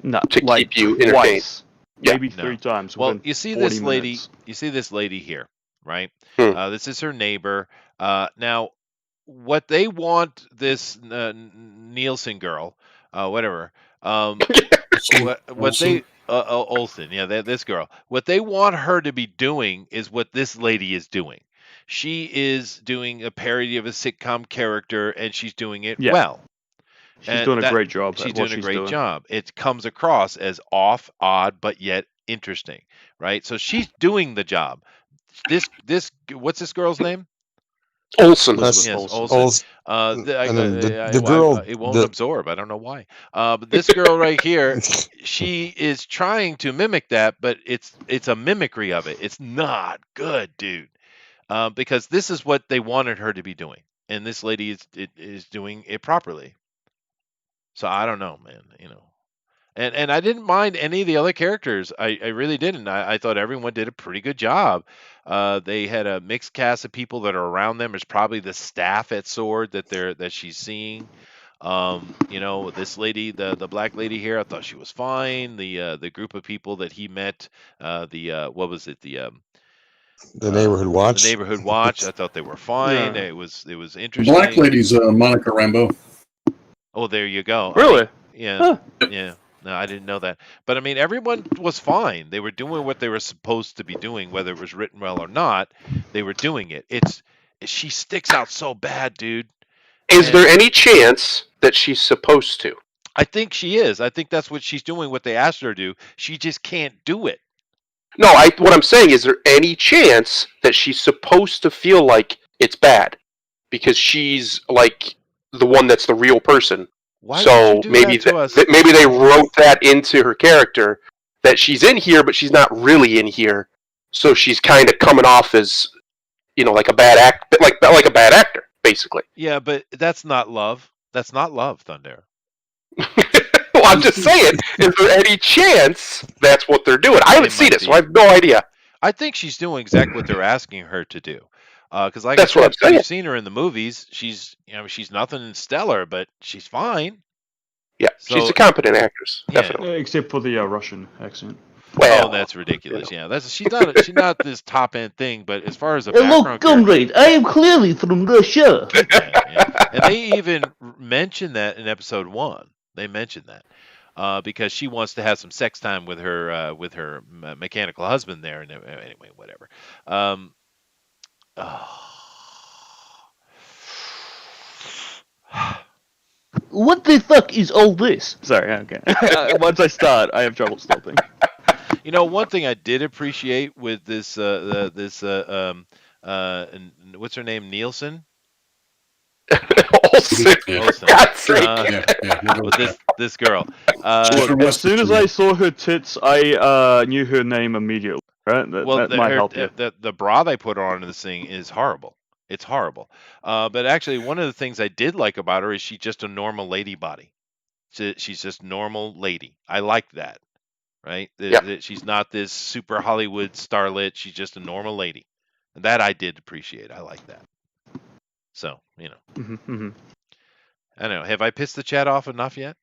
No, to like keep you entertained. twice, Yeah. maybe No. 3 times. Well, within you see 40 this lady. minutes. You see this lady here, right? Hmm. This is her neighbor. Now, what they want this Nielsen girl, whatever. What Olsen. they Olsen, yeah, this girl. What they want her to be doing is what this lady is doing. She is doing a parody of a sitcom character, and she's doing it Yeah. well. She's and doing a that- great job. She's at what doing a she's great doing. job. It comes across as off, odd, but yet interesting, right? So she's doing the job. This what's this girl's name? Olsen. That's Yes, Olsen. Olsen. And then the girl, it won't the- absorb. I don't know why. But this girl right here, she is trying to mimic that, but it's a mimicry of it. It's not good, dude. Because this is what they wanted her to be doing, and this lady is doing it properly. So I don't know, man. And I didn't mind any of the other characters. I really didn't. I thought everyone did a pretty good job. They had a mixed cast of people that are around them. It's probably the staff at Sword that she's seeing. This lady, the black lady here, I thought she was fine. The group of people that he met, what was it? The neighborhood watch. The neighborhood watch. I thought they were fine. Yeah. It was The interesting. black lady's Monica Rambeau. Oh, there you go. Really? Yeah. Huh. Yeah. No, I didn't know that. But I mean, everyone was fine. They were doing what they were supposed to be doing, whether it was written well or not. They were doing it. She sticks out so bad, dude. Is there any chance that she's supposed to? I think she is. I think that's what she's doing. What they asked her to do. She just can't do it. No, what I'm saying is there any chance that she's supposed to feel like it's bad because she's like the one that's the real person. Why So would you do maybe that to us? maybe they wrote that into her character that she's in here, but she's not really in here. So she's kind of coming off as, like a bad like a bad actor, basically. Yeah, but that's not love. That's not love, Thunder. Well, I'm just saying, is there any chance that's what they're doing? I haven't It seen might it, so be. I have no idea. I think she's doing exactly what they're asking her to do. Because like That's I what said, I'm saying. you've seen her in the movies. She's nothing stellar, but she's fine. Yeah, she's So- a competent actress, Yeah. definitely. Except for the Russian accent. Well, Oh, that's ridiculous. Yeah, she's not this top end thing. But as far as a Look, background character, comrade, I am clearly from Russia. yeah. And they even mentioned that in episode 1. They mentioned that because she wants to have some sex time with her mechanical husband there. And anyway, whatever. What the fuck is all this? Sorry, okay. Once I start, I have trouble stopping. One thing I did appreciate with this what's her name, Nielsen? Olsen. Yeah. Olsen. God's sake. Yeah. With this girl. She's from As West soon as Virginia. I saw her tits, I knew her name immediately. Right? That might help you. The bra they put on in this thing is horrible. It's horrible. But actually, one of the things I did like about her is she's just a normal lady body. She's just normal lady. I like that. Right? Yeah. That she's not this super Hollywood starlet. She's just a normal lady. And that I did appreciate. I like that. So, Mhm. I don't know. Have I pissed the chat off enough yet?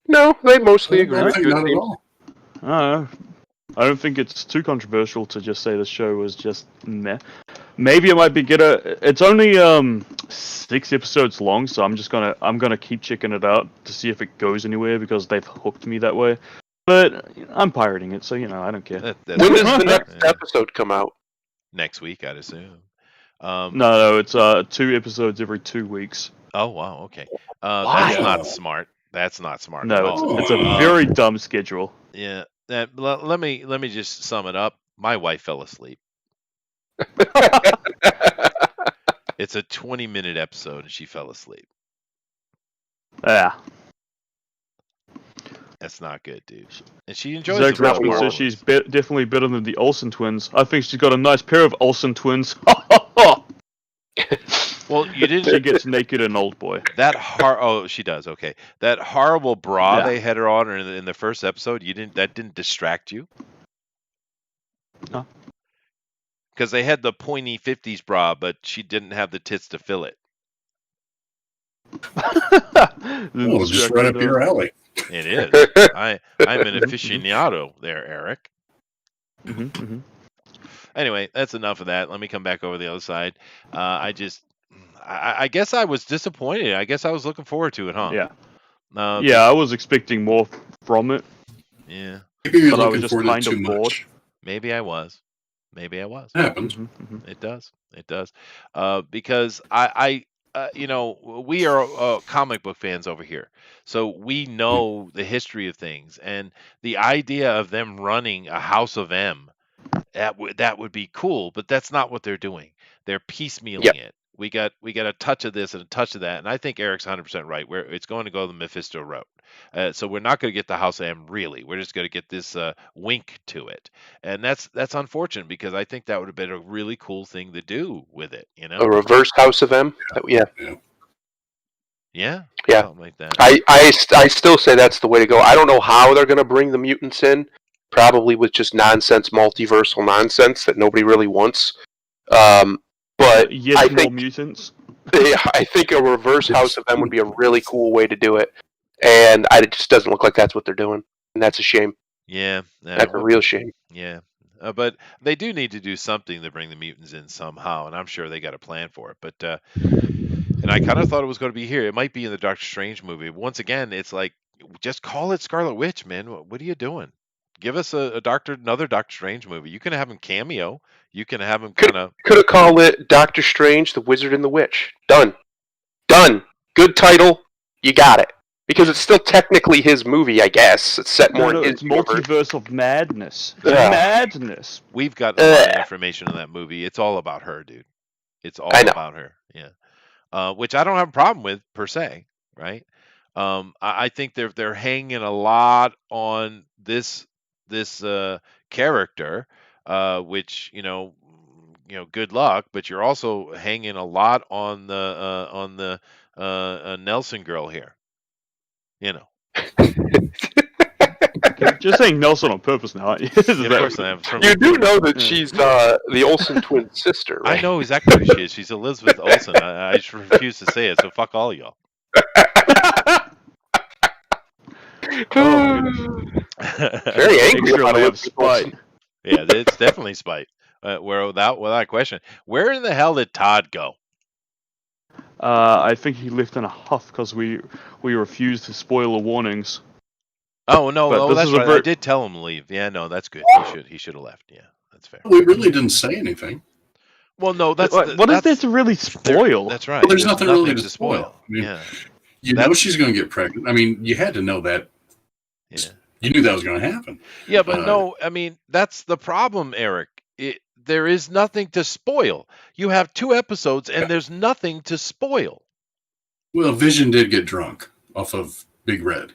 No, they mostly agree I with think you. not at all. I don't think it's too controversial to just say the show was just meh. Maybe it might be it's only 6 episodes long, so I'm gonna keep checking it out to see if it goes anywhere because they've hooked me that way. But I'm pirating it, so I don't care. That's When does the next Yeah. episode come out? Next week, I'd assume. No, it's 2 episodes every 2 weeks. Oh wow, okay. Why? That's not smart. That's not smart. at No, all. it's a very dumb schedule. Yeah. Let me just sum it up. My wife fell asleep. It's a 20-minute episode, and she fell asleep. Yeah. That's not good, dude. And she enjoys Zach the Richmond Rockmore says she's definitely better than the Olsen twins. I think she's got a nice pair of Olsen twins. Well, Well, you She didn't. gets naked in Old Boy. Oh, she does. Okay, that horrible bra Yeah. they had her on in the first episode. That didn't distract you? No. Because they had the pointy 50s bra, but she didn't have the tits to fill it. Oh, just right up your alley. It is. I'm an aficionado there, Eric. Mm-hmm. Anyway, that's enough of that. Let me come back over the other side. I guess I was disappointed. I guess I was looking forward to it, huh? Yeah. Uh, Yeah, I was expecting more from it. Yeah. Maybe you're But I was looking just forward to kind too of bored. much. Maybe I was. It happens. It does. It does. Because we are comic book fans over here, so we know the history of things, and the idea of them running a House of M, that would be cool, but that's not what they're doing. They're piecemealing Yep. it. We got a touch of this and a touch of that, and I think Eric's 100% right. Where it's going to go the Mephisto route. So we're not going to get the House of M really. We're just going to get this wink to it, and that's unfortunate because I think that would have been a really cool thing to do with it. You A know? reverse House of M. Yeah. Yeah. Yeah. Something like that. I still say that's the way to go. I don't know how they're going to bring the mutants in. Probably with just nonsense, multiversal nonsense that nobody really wants. But Yet I more think mutants. I think a reverse House of M would be a really cool way to do it, and it just doesn't look like that's what they're doing, and that's a shame. Yeah. That's a real shame. Yeah. But they do need to do something to bring the mutants in somehow, and I'm sure they got a plan for it. But and I kind of thought it was going to be here. It might be in the Doctor Strange movie. Once again, it's like just call it Scarlet Witch, man. What are you doing? Give us another Doctor Strange movie. You can have him cameo. You can have him kind of. Could have called it Doctor Strange, the Wizard and the Witch. Done. Good title. You got it. Because it's still technically his movie, I guess. It's set more No, in his it's universe. Multiverse of Madness. Yeah. Madness. We've got a lot of information in that movie. It's all about her, dude. It's all I know. about her. Yeah. Which I don't have a problem with per se, right? I think they're hanging a lot on this character, which good luck. But you're also hanging a lot on the Nelson girl here. You're just saying Nelson on purpose now, aren't you? Of course I am. You do know that she's the Olsen twin sister, right? I know exactly who she is. She's Elizabeth Olsen. I just refuse to say it, so fuck all y'all. Very angry Sure about they have Elizabeth spite. Olsen. Yeah, it's definitely spite. Without question. Where in the hell did Todd go? I think he left in a huff because we refused to spoiler warnings. Oh no, But this that's is a right. I did tell him to leave. Yeah, no, that's good. He should have left. Yeah, that's fair. We really didn't say anything. Well, no, that's What is there to really spoil? That's right. Well, there's nothing really to spoil. I mean, Yeah, You know she's going to get pregnant. I mean, you had to know that. yeah, You knew that was going to happen. yeah. But no, I mean that's the problem, Eric. There is nothing to spoil. You have 2 episodes, and there's nothing to spoil. Well, Vision did get drunk off of Big Red.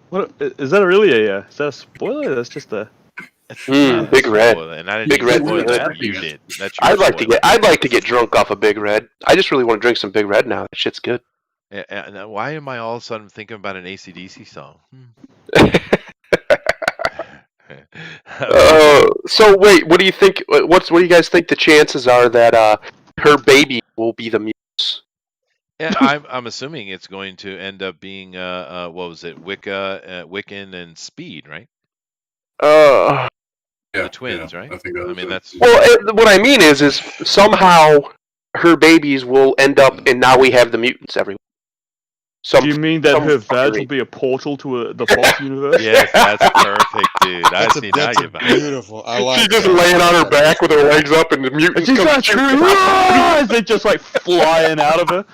What is that really a? Is that a spoiler? That's just a. Big Red. And I didn't Big even Red. spoil that. Big You Red. did. That's your I'd like to get drunk off of Big Red. I just really want to drink some Big Red now. That shit's good. And why am I all of a sudden thinking about an AC/DC song? So wait, what do you think? What do you guys think the chances are that her baby will be the mutants? Yeah, I'm assuming it's going to end up being what was it, Wiccan and Speed, right? Uh, Yeah, The twins, yeah, right? I think that I was mean, it. that's well, what I mean is somehow her babies will end up, and now we have the mutants everywhere. Do you mean that her vag fuckery. will be a portal to the Fox universe? yes, that's perfect, dude. I see now That's you're back. beautiful. I like. She's just that. laying on her back with her legs up, and the mutants She's come not shooting true. out. They're just like flying out of her.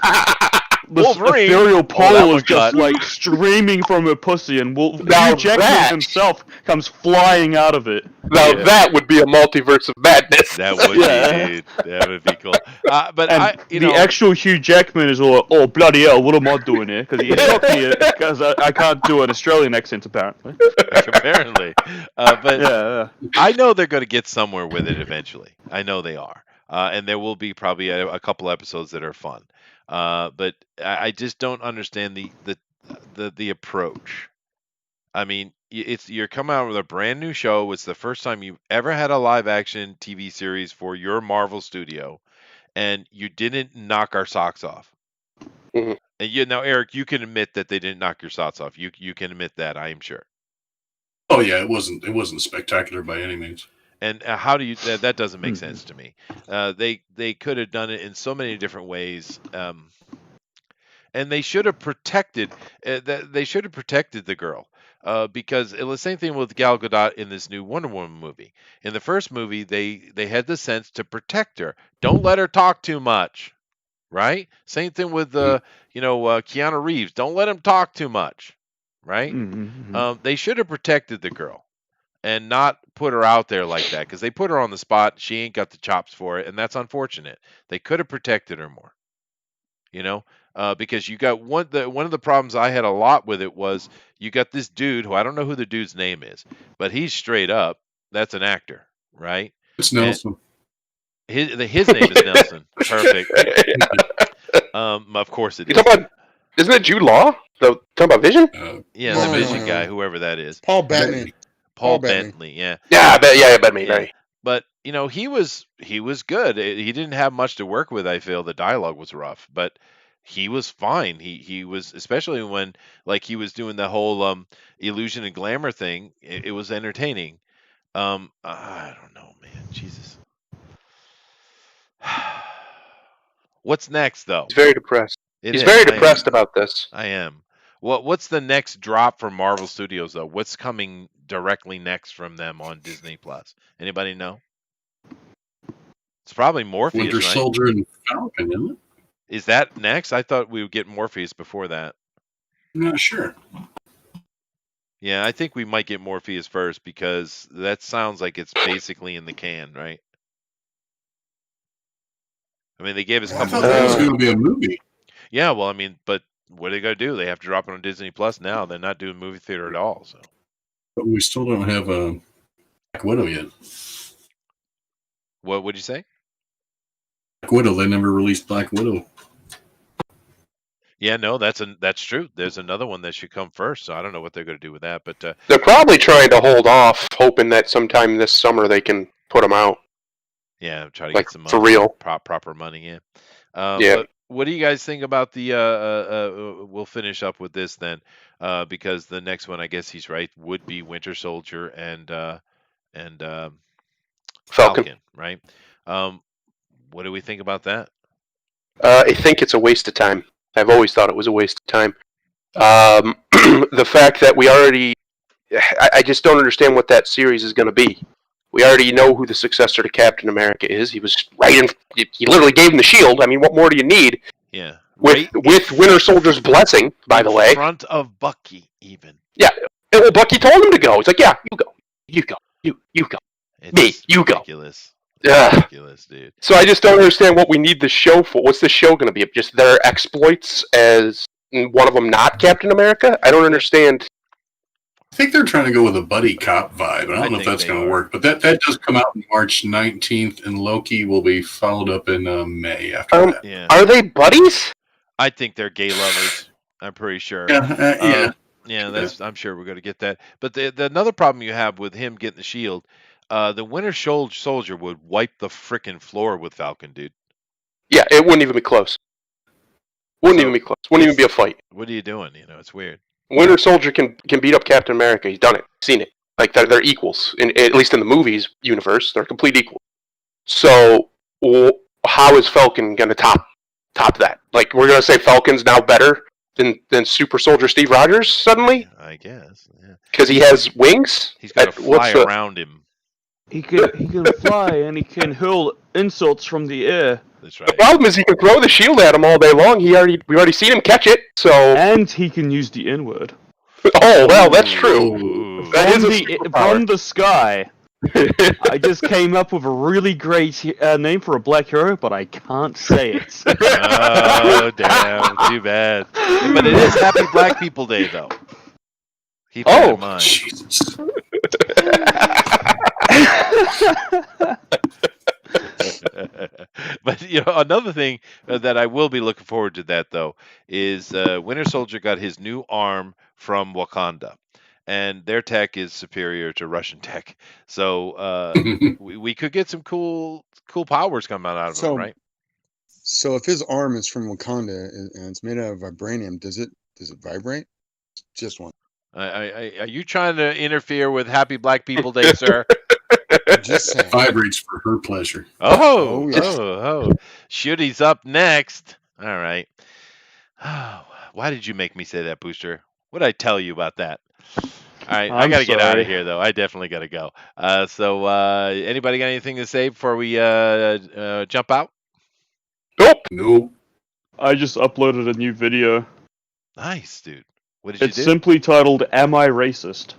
The Wolverine. ethereal that pole one is just got- like streaming from her pussy, and Now Hugh Jackman that- himself comes flying out of it. Now Yeah. that would be a multiverse of madness. That would Yeah. be, dude. That would be cool. But And you the know, actual Hugh Jackman is all, oh bloody hell, what am I doing here? Because he knocked me because I can't do an Australian accent apparently. apparently, but Yeah. I know they're going to get somewhere with it eventually. I know they are. and there will be probably a couple episodes that are fun. But I just don't understand the approach. I mean, you're coming out with a brand new show. It's the first time you've ever had a live action TV series for your Marvel studio, and you didn't knock our socks off. Mhm. And now, Eric, you can admit that they didn't knock your socks off. You can admit that, I am sure. Oh yeah, it wasn't spectacular by any means. And how do you that doesn't make sense to me. They could have done it in so many different ways. And they should have protected the girl, because it was the same thing with Gal Gadot in this new Wonder Woman movie. In the first movie, they had the sense to protect her. Don't let her talk too much, right? Same thing with Keanu Reeves. Don't let him talk too much, right? They should have protected the girl and not put her out there like that, because they put her on the spot. She ain't got the chops for it, and that's unfortunate. They could have protected her more, because you got one of the problems I had a lot with it was you got this dude who I don't know who the dude's name is, but he's straight up, that's an actor, right? It's Nelson. His name is Nelson. Perfect. Of course it You is. talking about? Isn't it Jude Law? Talking about Vision? Yeah, No, the no, Vision no. guy, whoever that is. Paul Bettany. Paul Paul Bettany. Bentley, yeah. Yeah, Bettany. Right. But he was good. He didn't have much to work with. I feel the dialogue was rough, but he was fine. He was, especially when he was doing the whole illusion and glamour thing. It was entertaining. I don't know, man. Jesus. What's next though? He's very depressed. It He's is. very I am. depressed about this. I am. What's the next drop from Marvel Studios though? What's coming directly next from them on Disney Plus? Anybody know? It's probably Morpheus, Winter right? Soldier and Falcon, isn't it? Is that next? I thought we would get Morpheus before that. I'm not sure. Yeah, I think we might get Morpheus first, because that sounds like it's basically in the can, right? I mean, they gave us a I couple thought that was of going to be a movie. Yeah, well, I mean, but what are they going to do? They have to drop it on Disney Plus now. They're not doing movie theater at all. So But we still don't have a Black Widow yet. what would you say? Black Widow, they never released Black Widow. Yeah, no, that's true. There's another one that should come first, so I don't know what they're going to do with that. But They're probably trying to hold off, hoping that sometime this summer they can put them out. yeah, try to Like, get some for real. proper money in. Yeah. But what do you guys think about the? We'll finish up with this then, because the next one, I guess he's right, would be Winter Soldier and Falcon. right? What do we think about that? I think it's a waste of time. I've always thought it was a waste of time. The fact that we already... I just don't understand what that series is going to be. We already know who the successor to Captain America is. He was right in... He literally gave him the shield. I mean, what more do you need? Yeah, With Winter Soldier's blessing, by the way. in front of Bucky, even. Yeah. Well, Bucky told him to go. It's like, yeah, you go. You go. You go. Me, you go. Ridiculous. Ugh. Ridiculous, dude. So I just don't understand what we need the show for. What's the show going to be? Just their exploits as one of them not Captain America? I don't understand. I think they're trying to go with a buddy cop vibe. I don't know if think that's they going are. to work, but that does come out March 19th, and Loki will be followed up in May after that. Yeah, Are they buddies? I think they're gay lovers. I'm pretty sure. Yeah, Yeah, I'm sure we're going to get that. But the another problem you have with him getting the shield, the Winter Soldier would wipe the frickin' floor with Falcon, dude. Yeah, it wouldn't even be close. Wouldn't even be close. Wouldn't even be a fight. What are you doing? It's weird. Winter Soldier can beat up Captain America. He's done it. Seen it. Like they're equals. At least in the movies universe, they're complete equals. So how is Falcon going to top that? Like we're going to say Falcon's now better than Super Soldier Steve Rogers suddenly I guess. Yeah. because he has wings. He's got to fly around him. He can fly and he can hurl insults from the air. That's The right. problem is he can throw the shield at him all day long. We already seen him catch it. So And he can use the N-word. oh well, that's true. Ooh. That is a From superpower. the sky. I just came up with a really great name for a black hero, but I can't say it. Oh, damn. Too bad. But it is Happy Black People Day, though. Keep that in mind. Jesus. another thing that I will be looking forward to that though is Winter Soldier got his new arm from Wakanda, and their tech is superior to Russian tech. So we could get some cool powers coming out of him, So- right? So if his arm is from Wakanda and it's made out of vibranium, does it vibrate? Just one. Are you trying to interfere with Happy Black People Day, sir? Just saying. Vibrates for her pleasure. Oh, Oh, yes. oh. Shooty's up next. All right. Why did you make me say that, Booster? What did I tell you about that? All right, I I'm got to get out sorry. of here, though. I definitely got to go. So anybody got anything to say before we jump out? Nope. I just uploaded a new video. Nice, dude. What did It's you do? simply titled "Am I Racist?"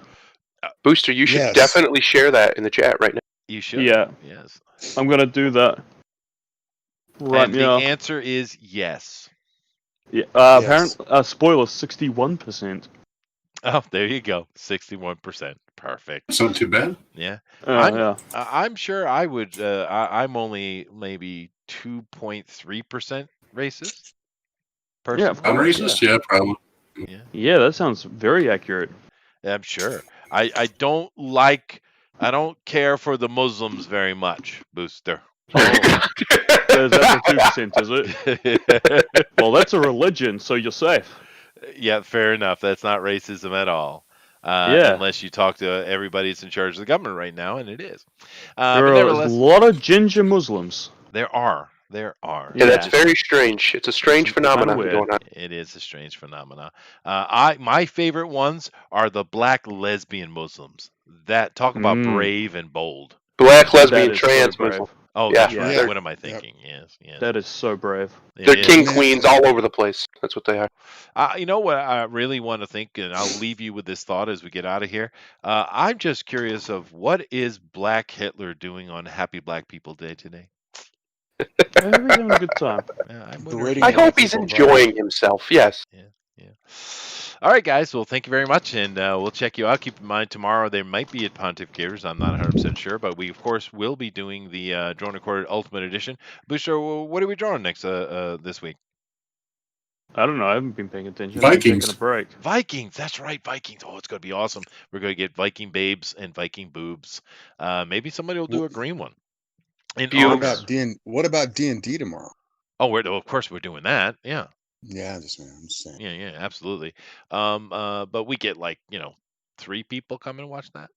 Booster, you should Yes. definitely share that in the chat right now. You should. Yeah. Yes. I'm gonna do that. Right And the now. answer is yes. Yeah. Yes. Apparently, spoiler: 61%. Oh, there you go. 61%. Perfect. It's not too bad. Yeah. Yeah. I'm sure I would. I'm only maybe 2.3% racist. Yeah, of Personally. I'm course, racist, yeah, probably. Yeah, that sounds very accurate. I'm sure. I don't care for the Muslims very much, Booster. So is that the 2%? Is it? Well, that's a religion, so you're safe. Yeah, fair enough. That's not racism at all. Yeah. Unless you talk to everybody that's in charge of the government right now, and it is. But There are a nevertheless, lot of ginger Muslims. there are. There are. Yeah, that's Yeah. very strange. It's a strange Kinda phenomenon weird. going on. It is a strange phenomenon. My favorite ones are the black lesbian Muslims. That talk about Mm. brave and bold. Black, That lesbian, is so trans brave. Muslim. Oh, Yeah. that's right. Yeah. What am I thinking? Yes, yes. That is so brave. It They're is. king Yeah. queens all over the place. That's what they are. You know what I really want to think, and I'll leave you with this thought as we get out of here. I'm just curious of what is Black Hitler doing on Happy Black People Day today? He's having a good time. Yeah, I'm The wondering. rating I Yeah, hope I he's think enjoying himself. Yes. Yeah. All right, guys. Well, thank you very much, and we'll check you out. Keep in mind, tomorrow there might be at Pontificators. I'm not 100% sure, but we, of course, will be doing the Drawn Recorded Ultimate Edition. Booster, what are we drawing next this week? I don't know. I haven't been paying attention. I've been Vikings. taking a break. Vikings. That's right, Vikings. Oh, it's going to be awesome. We're going to get Viking babes and Viking boobs. Maybe somebody will do a green one. In Beautiful. honor- What about D&D tomorrow? Oh, of course we're doing that. Yeah. Yeah, I'm just saying. Yeah, absolutely. But we get 3 people come and watch that.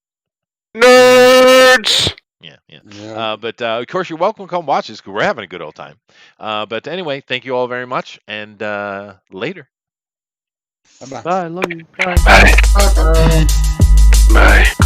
Nerds! Yeah. Yeah. But of course, you're welcome to come watch this because we're having a good old time. But anyway, thank you all very much, and later. Bye-bye. Bye. Love you. Bye. Bye. Bye.